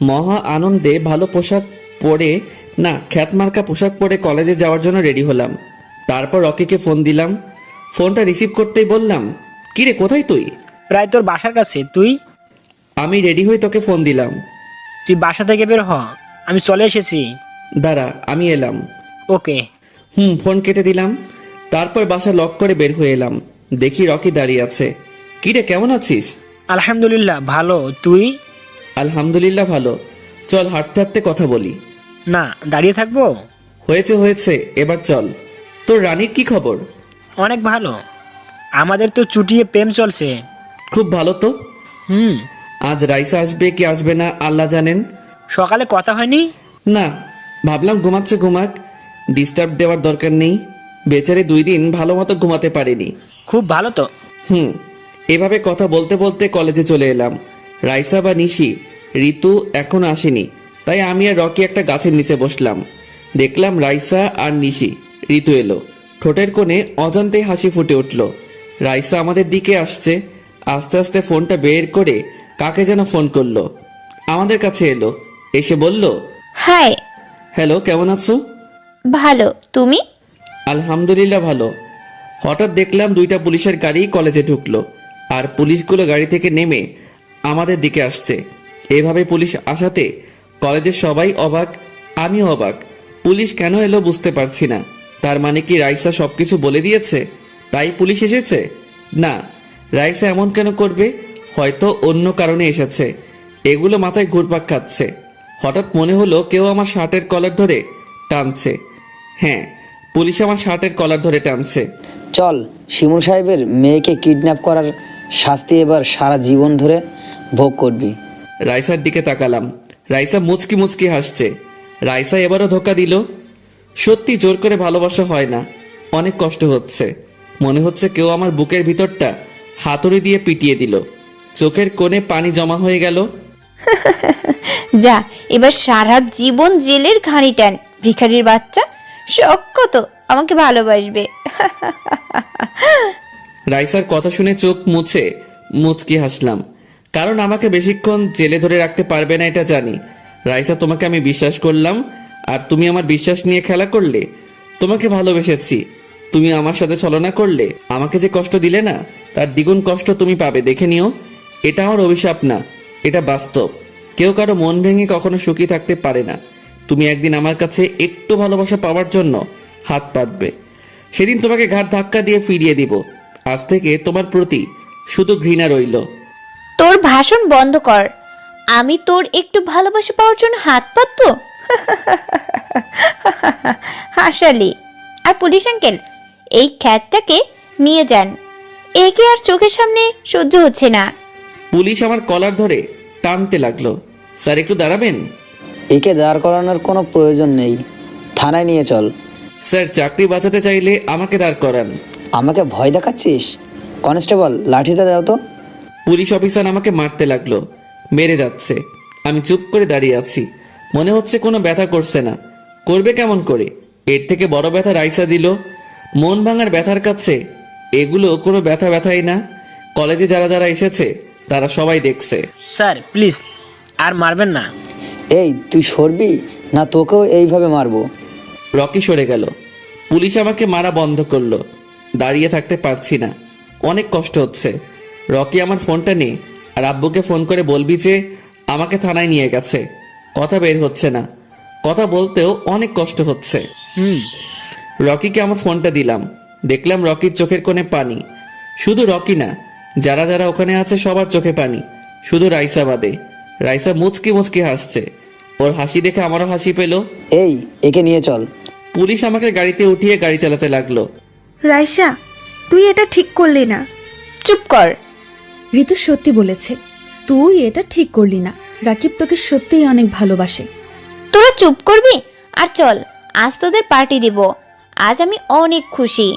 মহা আনন্দে ভালো পোশাক পরে, না খ্যাতমার্কা পোশাক পরে কলেজে যাওয়ার জন্য রেডি হলাম। তারপর রকিকে ফোন দিলাম। ফোনটা রিসিভ করতেই বললাম, কিরে কোথায় তুই? প্রায় তোর বাসার কাছে। তুই? আমি রেডি হয়ে তোকে ফোন দিলাম। তুই বাসা থেকে বের হ, আমি চলে এসেছি। দাঁড়া, আমি এলাম। ওকে। ফোন কেটে দিলাম। তারপর বাসা লক করে বের হয়ে এলাম। দেখি রকি দাঁড়িয়ে আছে। কিরে কেমন আছিস? আলহামদুলিল্লাহ ভালো। তুই? আলহামদুলিল্লাহ ভালো। চল হাঁটতে হাঁটতে কথা বলি। না, দাঁড়িয়ে থাকবো। হয়েছে হয়েছে, এবার চল। তোর রানীর কি খবর? অনেক ভালো। আমাদের তো চুটিয়ে প্রেম চলছে। খুব ভালো তো। আজ রাইসা আসবে কি আসবে না আল্লাহ জানেন। সকালে কথা হয়নি? না, ভাবলাম ঘুমাচ্ছে ঘুমাক, ডিস্টার্ব দেওয়ার দরকার নেই। বেচারে 2 দিন ভালো মতো ঘুমাতে পারেনি। খুব ভালো তো। এভাবে কথা বলতে বলতে কলেজে চলে এলাম। রাইসা বা নিশি, ঋতু এখনো আসেনি, তাই আমি আর রকি একটা গাছের নিচে বসলাম। দেখলাম রাইসা আর নিশি। ঋতু এলো, ঠোঁটের কোণে অজান্তে হাসি ফুটে উঠল। রাইসা আমাদের দিকে আসছে, আস্তে আস্তে ফোনটা বের করে কাকে যেন ফোন করলো। আমাদের কাছে এলো, এসে বলল, হাই। হ্যালো, কেমন আছো? ভালো, তুমি? আলহামদুলিল্লাহ ভালো। হঠাৎ দেখলাম 2টা পুলিশের গাড়ি কলেজে ঢুকলো, আর পুলিশগুলো গাড়ি থেকে নেমে আমাদের দিকে আসছে। এভাবে পুলিশ আসাতে কলেজের সবাই অবাক, আমিও অবাক। পুলিশ কেন এলো বুঝতে পারছি না। তার মানে কি রাইসা সবকিছু বলে দিয়েছে তাই পুলিশ এসেছে? না, রাইসা এমন কেন করবে? হয়তো অন্য কারণে এসেছে। এগুলো মাথায় ঘুরপাক খাচ্ছে। হঠাৎ মনে হলো কেউ আমার শার্টের কলার ধরে টানছে। হ্যাঁ, পুলিশ আমার শার্টের কলার ধরে টানছে। চল, শিমুল সাহেবের মেয়েকে কিডন্যাপ করার শাস্তি এবার সারা জীবন ধরে ভোগ করবি। রাইসার দিকে তাকালাম, রাইসা মুচকি মুচকি হাসছে। রাইসা এবারও ধোকা দিল। সত্যি জোর করে ভালোবাসা হয় না, অনেক কষ্ট হচ্ছে। মনে হচ্ছে কেউ আমার বুকের ভিতরটা হাতুড়ি দিয়ে পিটিয়ে দিল। চোখের কোণে পানি জমা হয়ে গেল। যা, এবার সারা জীবন জেলের ঘানি টান, ভিখারির বাচ্চা। শখ কত আমাকে ভালোবাসবে। রাইসার কথা শুনে চোখ মুছে মুচকি হাসলাম, কারণ আমাকে বেশিক্ষণ জেলে ধরে রাখতে পারবে না এটা জানি। রাইসা, তোমাকে আমি বিশ্বাস করলাম আর তুমি আমার বিশ্বাস নিয়ে খেলা করলে। তোমাকে ভালোবেসেছি, তুমি আমার সাথে ছলনা করলে। আমাকে যে কষ্ট দিলে না, তার দ্বিগুণ কষ্ট তুমি পাবে, দেখে নিও। এটা আমার অভিশাপ না, এটা বাস্তব। কেউ কারো মন ভেঙে কখনো সুখী থাকতে পারে না। তুমি একদিন আমার কাছে একটু ভালোবাসা পাওয়ার জন্য হাত পাতবে, সেদিন তোমাকে ঘাট ধাক্কা দিয়ে ফিরিয়ে দিব। আজ থেকে তোমার প্রতি শুধু ঘৃণা রইল। তোর ভাষণ বন্ধ কর। আমি তোর একটু ভালোবাসা পাওয়ার জন্য হাত পাতবো? হাসালি। আর পুলিশ আঙ্কেল, এই খ্যাতটাকে নিয়ে যান, একে আর চোখের সামনে সহ্য হচ্ছে না। পুলিশ আমার কলার ধরে টানতে লাগলো। স্যার, একটু দাঁড়াবেন? একে দাঁড় করানোর কোনো প্রয়োজন নেই, থানায় নিয়ে চল। স্যার, চাকরি বাঁচাতে চাইলে আমাকে দাঁড় করান। আমাকে ভয় দেখাচ্ছিস? কনস্টেবল, লাঠিটা দাও তো। পুলিশ অফিসার আমাকে মারতে লাগলো, মেরে যাচ্ছে। আমি চুপ করে দাঁড়িয়ে আছি। মনে হচ্ছে কোনো ব্যথা করছে না, করবে কেমন করে? এর থেকে বড় ব্যথা রাইসা দিল। মন ভাঙার ব্যথার কাছে এগুলো কোনো ব্যথাই না। কলেজে যারা যারা এসেছে তারা সবাই দেখছে। স্যার প্লিজ, আর মারবেন না। এই, তুই সরবি না তোকেও এইভাবে মারবো? রকি সরে গেল। পুলিশ আমাকে মারা বন্ধ করলো। দাঁড়িয়ে থাকতে পারছি না, অনেক কষ্ট হচ্ছে। রকি, আমার ফোনটা নে, আর আব্বুকে ফোন করে বলবি যে আমাকে থানায় নিয়ে গেছে। কথা বের হচ্ছে না, কথা বলতেও অনেক কষ্ট হচ্ছে। রকিকে আমার ফোনটা দিলাম। দেখলাম রকির চোখের কোণে পানি। শুধু রকি না, যারা যারা ওখানে আছে সবার চোখে পানি, শুধু রাইসা বাদে। রাইসা মুচকি মুচকি হাসছে। ওর হাসি দেখে আমারও হাসি পেল। এই, একে নিয়ে চল। পুলিশ আমাকে গাড়িতে উঠিয়ে গাড়ি চালাতে লাগলো। রাইসা, তুই এটা ঠিক করলি না। চুপ কর। ঋতু সত্যি বলেছে, তুই এটা ঠিক করলি না। রাকিব তোকে সত্যিই অনেক ভালোবাসে। তোরা চুপ করবি? আর চল, আজ তোদের পার্টি দিব। আজ আমি অনেক খুশি।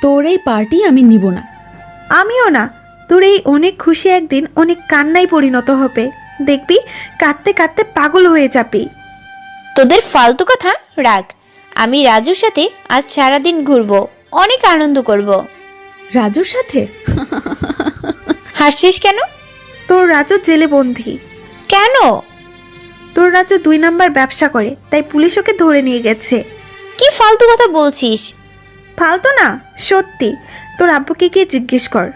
তোর এই পার্টি আমি নিব না। আমিও না। তোর এই অনেক খুশি একদিন অনেক কান্নায় পরিণত হবে। দেখবি, কাঁদতে কাঁদতে পাগল হয়ে যাবি। তোদের ফালতু কথা রাখ। আমি রাজুর সাথে আজ সারাদিন ঘুরবো, অনেক আনন্দ করব। রাজুর সাথে? হাসছিস কেন? তোর রাজু জেলে বন্দী। কেন? তোর রাজু 2 নাম্বার ব্যবসা করে, তাই পুলিশ ওকে ধরে নিয়ে গেছে। কি ফালতু কথা বলছিস? ফালতু না, সত্যি। তোর আব্বুকে গিয়ে জিজ্ঞেস কর।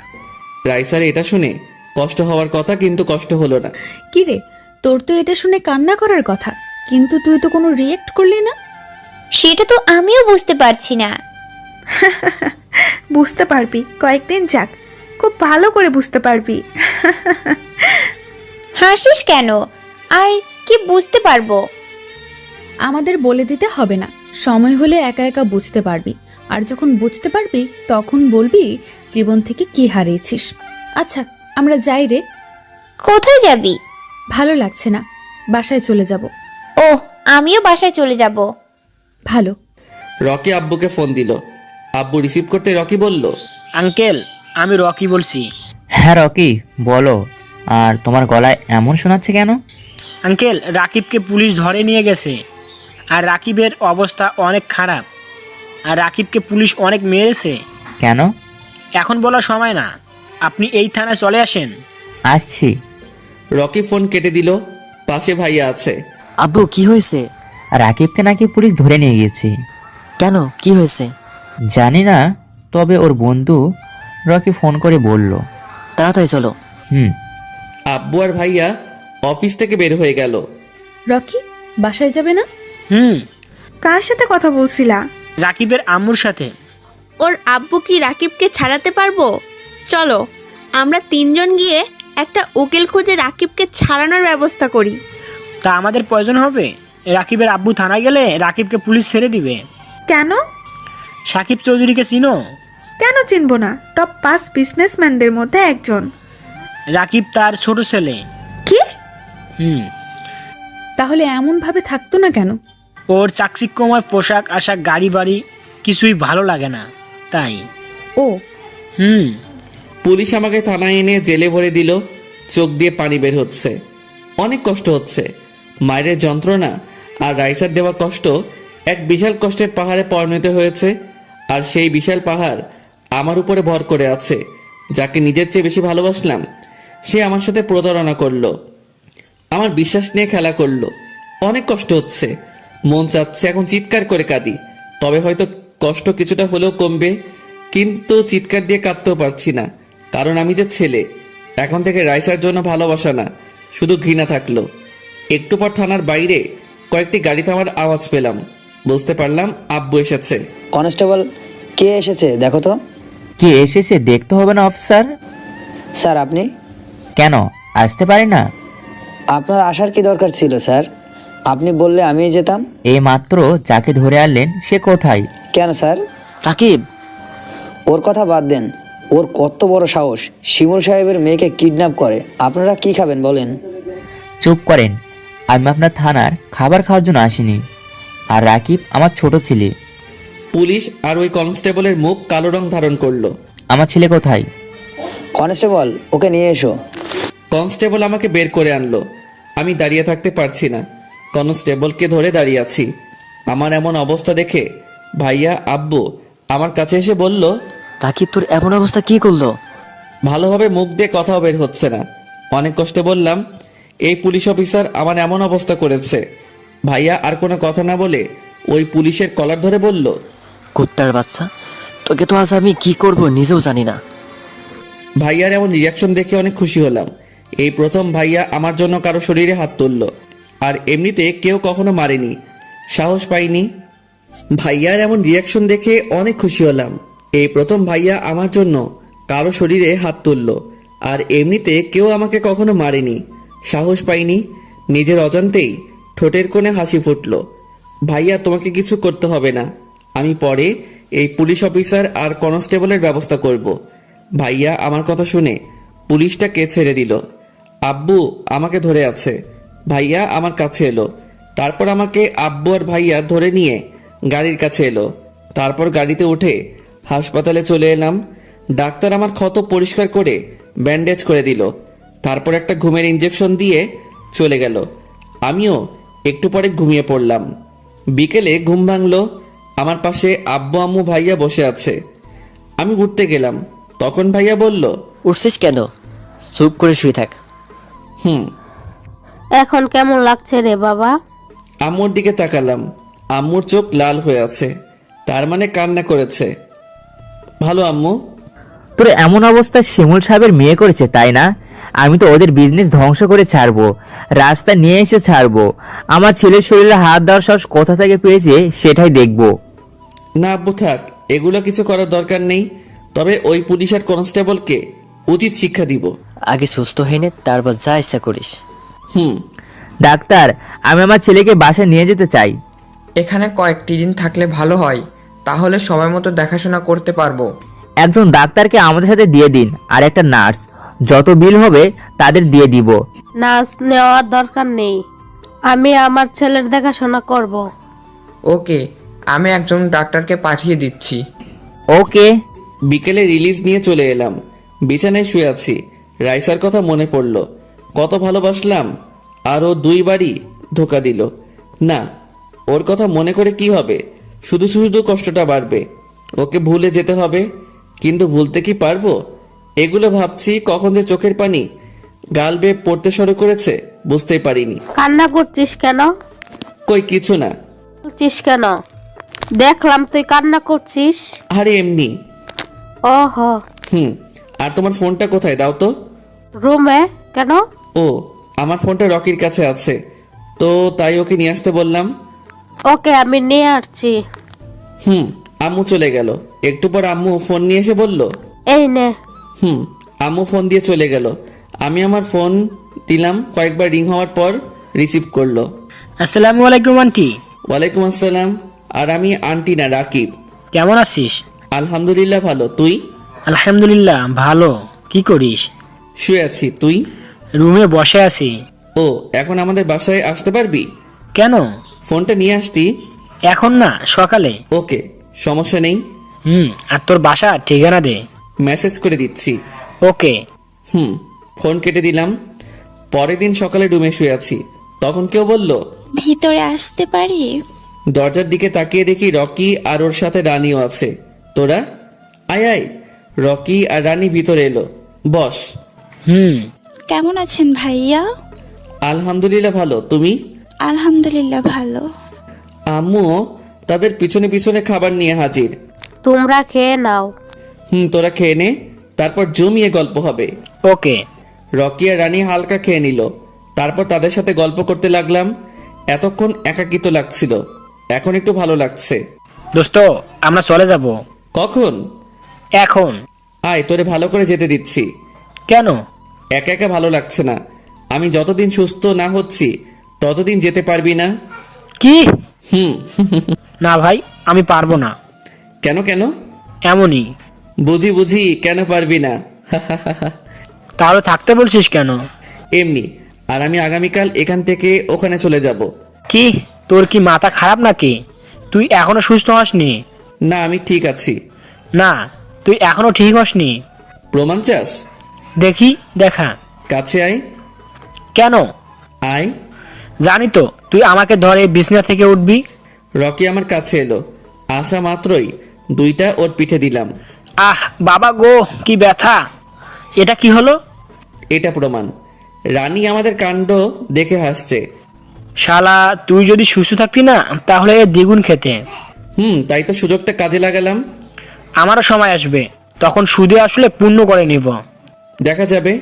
রাইসার এটা শুনে কষ্ট হওয়ার কথা, কিন্তু কষ্ট হলো না। কি রে, তোর তো এটা শুনে কান্না করার কথা, কিন্তু তুই তো কোনো রিয়েক্ট করলি না। সেটা তো আমিও বুঝতে পারছি না। বুঝতে পারবি, কয়েকদিন যাক, খুব ভালো করে বুঝতে পারবি। হাসিস কেন? আর কি বুঝতে পারবো? আমাদের বলে দিতে হবে না, সময় হলে একা একা বুঝতে পারবি। আর যখন বুঝতে পারবি তখন বলবি জীবন থেকে কি হারিয়েছিস। আচ্ছা আমরা যাই রে। কোথায় যাবি? ভালো লাগছে না, বাসায় চলে যাব। ও, আমিও বাসায় চলে যাব। ভালো। রকি আব্বুকে ফোন দিল। আব্বু রিসিভ করতে রকি বলল, আঙ্কেল আমি রকি বলছি। হ্যাঁ রকি বলো। আর তোমার গলায় এমন শোনাচ্ছে কেন? আঙ্কেল রাকিবকে পুলিশ ধরে নিয়ে গেছে, আর রাকিবের অবস্থা অনেক খারাপ, আর রাকিবকে পুলিশ অনেক মেরেছে। কেন? এখন বলার সময় না, আপনি এই থানায় চলে আসেন। আসছি। রকি ফোন কেটে দিল। পাশে ভাইয়া আছে। আব্বু কি হয়েছে? রাকিবকে নাকি পুলিশ ধরে নিয়ে গেছে। কেন, কি হয়েছে? জানি না, তবে ওর বন্ধু রকি ফোন করে বলল। তাড়াতাড়ি চলো। আব্বু আর ভাইয়া অফিস থেকে বের হয়ে গেল। রকি বাসায় যাবে না? কার সাথে কথা বলছিলা? রাকিবের আম্মুর সাথে। ওর আব্বু কি রাকিবকে ছাড়াতে পারবো? চলো আমরা তিনজন গিয়ে একটা উকিল খুঁজে রাকিবকে ছাড়ানোর ব্যবস্থা করি। তা আমাদের প্রয়োজন হবে? রাকিবের আব্বু থানায় গেলে রাকিবকে পুলিশ ছেড়ে দিবে। কেন? সাকিব চৌধুরীকে চিনো? কেন চিনবো না? টপ 5 বিজনেসম্যানদের মধ্যে একজন। রাকিব তার ছোট ছেলে। কি? তাহলে এমন ভাবে থাকতো না কেন? ওর চাকচিক্যময় পোশাক আশাক গাড়ি বাড়ি কিছুই ভালো লাগে না, তাই। ও পুলিশ আমাকে থানায় এনে জেলে ভরে দিল। চোখ দিয়ে পানি বের হচ্ছে। অনেক কষ্ট হচ্ছে। মায়ের যন্ত্রণা আর রাইসার দেওয়া কষ্ট এক বিশাল কষ্টের পাহাড়ে পরিণত হয়েছে। আর সেই বিশাল পাহাড় আমার উপরে ভর করে আছে। যাকে নিজের চেয়ে বেশি ভালোবাসলাম সে আমার সাথে প্রতারণা করলো, আমার বিশ্বাস নিয়ে খেলা করলো। অনেক কষ্ট হচ্ছে। মন চাচ্ছে এখন চিৎকার করে কাঁদি, তবে হয়তো কষ্ট কিছুটা হলেও কমবে। কিন্তু চিৎকার দিয়ে কাঁদতেও পারছি না, কারণ আমি যে ছেলে। এখন থেকে রাইসার জন্য ভালোবাসা না, শুধু ঘৃণা থাকলো। একটু পর থানার বাইরে কয়েকটি গাড়ি থামার আওয়াজ পেলাম। বুঝতে পারলাম আব্বু এসেছে। কনস্টেবল কে এসেছে দেখো তো। কে এসেছে দেখতে হবে না অফিসার? স্যার আপনি কেন আসতে পারি না? আপনার আসার কি দরকার ছিল স্যার? আপনি বললে আমিই যেতাম। এই মাত্র যাকে ধরে আনলেন সে কোথায়? কেন স্যার? রাকিব। ওর কথা বাদ দেন। ওর কত বড় সাহস শিমুল সাহেবের মেয়েকে কিডন্যাপ করে। আপনারা কি খাবেন বলেন? চুপ করেন। আমি আপনার থানার খাবার খাওয়ার জন্য আসিনি। আর রাকিব আমার ছোট ছেলে। পুলিশ আর ওই কনস্টেবলের মুখ কালো রং ধারণ করলো। আমার ছেলে কোথায়? কনস্টেবল ওকে নিয়ে এসো। কনস্টেবল আমাকে বের করে আনলো। আমি দাঁড়িয়ে থাকতে পারছি না, কনস্টেবলকে ধরে দাঁড়িয়ে আছি। আমার এমন অবস্থা দেখে ভাইয়া আব্বু আমার কাছে এসে বলল, রাকিব তোর এমন অবস্থা কি করলো? ভালোভাবে মুখ দিয়ে কথাও বের হচ্ছে না। অনেক কষ্টে বললাম, এই পুলিশ অফিসার আমার এমন অবস্থা করেছে। ভাইয়া আর কোনো কথা না বলে ওই পুলিশের কলার ধরে বলল, কুত্তার বাচ্চা, তোকে তো আজ আমি কি করব নিজেও জানি না। ভাইয়ার এমন রিয়াকশন দেখে অনেক খুশি হলাম। এই প্রথম ভাইয়া আমার জন্য কারো শরীরে হাত তুলল। আর এমনিতে কেউ কখনো মারেনি, সাহস পাইনি। ভাইয়ার এমন রিয়াকশন দেখে অনেক খুশি হলাম। এই প্রথম ভাইয়া আমার জন্য কারো শরীরে হাত তুলল। আর এমনিতে কেউ আমাকে কখনো মারেনি, সাহস পাইনি। নিজের অজান্তেই ঠোঁটের কোণে হাসি ফুটল। ভাইয়া তোমাকে কিছু করতে হবে না, আমি পরে এই পুলিশ অফিসার আর কনস্টেবলের ব্যবস্থা করব। ভাইয়া আমার কথা শুনে পুলিশটাকে ছেড়ে দিল। আব্বু আমাকে ধরে আছে। ভাইয়া আমার কাছে এলো। তারপর আমাকে আব্বু আর ভাইয়া ধরে নিয়ে গাড়ির কাছে এলো। তারপর গাড়িতে উঠে হাসপাতালে চলে এলাম। ডাক্তার আমার ক্ষত পরিষ্কার করে ব্যান্ডেজ করে দিল। তারপর একটা ঘুমের ইঞ্জেকশন দিয়ে চলে গেল। আমিও একটু পরে ঘুমিয়ে পড়লাম। বিকেলে ঘুম ভাঙলো। আমার পাশে আব্বু আম্মু ভাইয়া বসে আছে। আমি উঠতে গেলাম, তখন ভাইয়া বলল, উঠছিস কেন? চুপ করে শুয়ে থাক। এখন কেমন লাগছে রে বাবা? আম্মুর দিকে তাকালাম। আম্মুর চোখ লাল হয়ে আছে, তার মানে কান্না করেছে। ভালো আম্মু। তোর এমন অবস্থায় শিমুল সাহেবের মেয়ে করেছে তাই না? আমি তো ওদের বিজনেস ধ্বংস করে ছাড়বো, রাস্তা নিয়ে এসে ছাড়বো। আমার ছেলের শরীরে হাত দেওয়ার সাহস কোথা থেকে পেয়েছে সেটাই দেখবো। না আব্বু থাক, এগুলো কিছু করার দরকার নেই। তবে ওই পুলিশ আর কনস্টেবলকে উচিত শিক্ষা দিব। আগে সুস্থ হয়ে নে, তারপর যা ইচ্ছা করিস। ডাক্তার, আমি আমার ছেলেকে বাসায় নিয়ে যেতে চাই। এখানে কয়েকটি দিন থাকলে ভালো হয়, তাহলে সময় মতো দেখাশোনা করতে পারবো। একজন ডাক্তারকে আমাদের সাথে দিয়ে দিন, আর একটা নার্স। যত বিল হবে তাদের দিয়ে দিব। নার্স নেওয়ার দরকার নেই, আমি আমার ছেলের দেখাশোনা করব। ওকে, আমি একজন ডাক্তারকে পাঠিয়ে দিচ্ছি। ওকে। বিকেলে রিলিজ নিয়ে চলে এলাম। বিছানায় শুয়ে আছি। রাইসার কথা মনে পড়ল। কত ভালোবাসলাম, আরও 2 বারই ধোকা দিল। না, ওর কথা মনে করে কি হবে, শুধু শুধু কষ্টটা বাড়বে। ওকে ভুলে যেতে হবে, কিন্তু ভুলতে কি পারবো? এগুলো ভাবছি, কখন যে চোখের পানি গাল বেয়ে পড়তে শুরু করেছে বুঝতেই পারিনি। কান্না করছিস কেন? কই কিছু না। করছিস কেন? দেখলাম তুই কান্না করছিস। আরে এমনি। ওহো। আর তোমার ফোনটা কোথায়, দাও তো। রুমে। কেন? ও, আমার ফোনটা রকির কাছে আছে, তো তাই ওকে নিয়ে আসতে বললাম। ওকে, আমি নিয়ে আসছি। আম্মু চলে গেল। একটু পর আম্মু ফোন নিয়ে এসে বলল, এই নে। আম্মু ফোন দিয়ে চলে গেল। আমি আমার ফোন দিলাম, কয়েকবার রিং হওয়ার পর রিসিভ করলো। আসসালামু আলাইকুম আন্টি। ওয়ালাইকুম আসসালাম। আর আমি আন্টি না, রাকিব। কেমন আছিস? আলহামদুলিল্লাহ ভালো, তুই? আলহামদুলিল্লাহ ভালো। কি করিস? শুয়ে আছি, তুই? রুমে বসে আছি। ও, এখন আমাদের বাসায় আসতে পারবি? কেন? ফোনটা নিয়ে আসতি। এখন না, সকালে। ওকে, সমস্যা নেই। আর তোর বাসা ঠিকানা দে। মেসেজ করে দিচ্ছি। ওকে। ফোন কেটে দিলাম। পরের দিন সকালে রুমে শুয়ে আছি, তখন কেউ বলল, ভিতরে আসতে পারি? দরজার দিকে তাকিয়ে দেখি রকি আর ওর সাথে রানীও আছে। তোরা আয় আয়। রকি আর রানী ভিতরে এলো। বস। কেমন আছেন ভাইয়া? আলহামদুলিল্লাহ ভালো, তুমি? আলহামদুলিল্লাহ ভালো। আম্মুও তাদের পিছনে পিছনে খাবার নিয়ে হাজির। তোমরা খেয়ে নাও। তোরা খেয়ে নে, তারপর জমিয়ে গল্প হবে। ওকে। রকি আর রানী হালকা খেয়ে নিল, তারপর তাদের সাথে গল্প করতে লাগলাম। এতক্ষণ একাকিত্ব লাগছিল, এখন একটু ভালো লাগছে। দোস্ত, আমরা চলে যাব। কখন? এখন। আয়, তোরে ভালো করে যেতে দিচ্ছি। কেন? একা একা ভালো লাগছে না। আমি যতদিন সুস্থ না হচ্ছি ততদিন যেতে পারবি না। কি? না ভাই, আমি পারবো না। কেন কেন? এমনই। বুঝি বুঝি, কেন পারবি না? তাহলে থাকতে বলছিস কেন? এমনি। আর আমি আগামীকাল এখান থেকে ওখানে চলে যাব। কি, তোর কি মাথা খারাপ নাকি? তুই এখনো সুস্থ হসনি? না, আমি ঠিক আছি। না, তুই এখনো ঠিক হসনি। প্রমাণ চাস? দেখি, দেখা। কাছে আয়। কেন? আয়। জানি তো তুই আমাকে ধরে বিছানা থেকে উঠবি। রকি আমার কাছে এলো, আসা মাত্রই 2টা ওর পিঠে দিলাম। আহ বাবা গো, কি ব্যথা! এটা কি হলো? এটা প্রমাণ। রানী আমাদের কাণ্ড দেখে হাসছে। শালা, তুই যদি সুস্থ থাকতি না তাহলে দ্বিগুণ খেতে। তাই তো সুযোগটা কাজে লাগালাম। আমারও সময় আসবে, তখন সুদে আসলে পূর্ণ করে নিব। দেখা যাবে।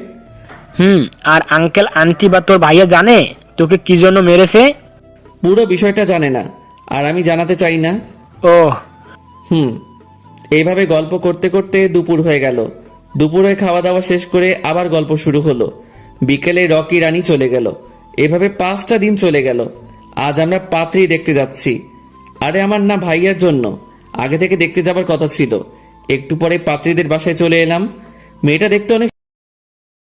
আর আঙ্কেল আন্টি বা তোর ভাইয়া জানে তোকে কি জন্য মেরেছে? পুরো বিষয়টা জানে না, আর আমি জানাতে চাই না। ও। এইভাবে গল্প করতে করতে দুপুর হয়ে গেল। দুপুরে খাওয়া দাওয়া শেষ করে আবার গল্প শুরু হলো। বিকেলে রকি রানী চলে গেল। এভাবে 5টা দিন চলে গেল। আজ আমরা পাত্রী দেখতে যাচ্ছি। আরে আমার না ভাইয়ার জন্য, আগে থেকে দেখতে যাবার কথা ছিল। একটু পরে পাত্রীদের বাসায় চলে এলাম। মেয়েটা দেখতে অনেক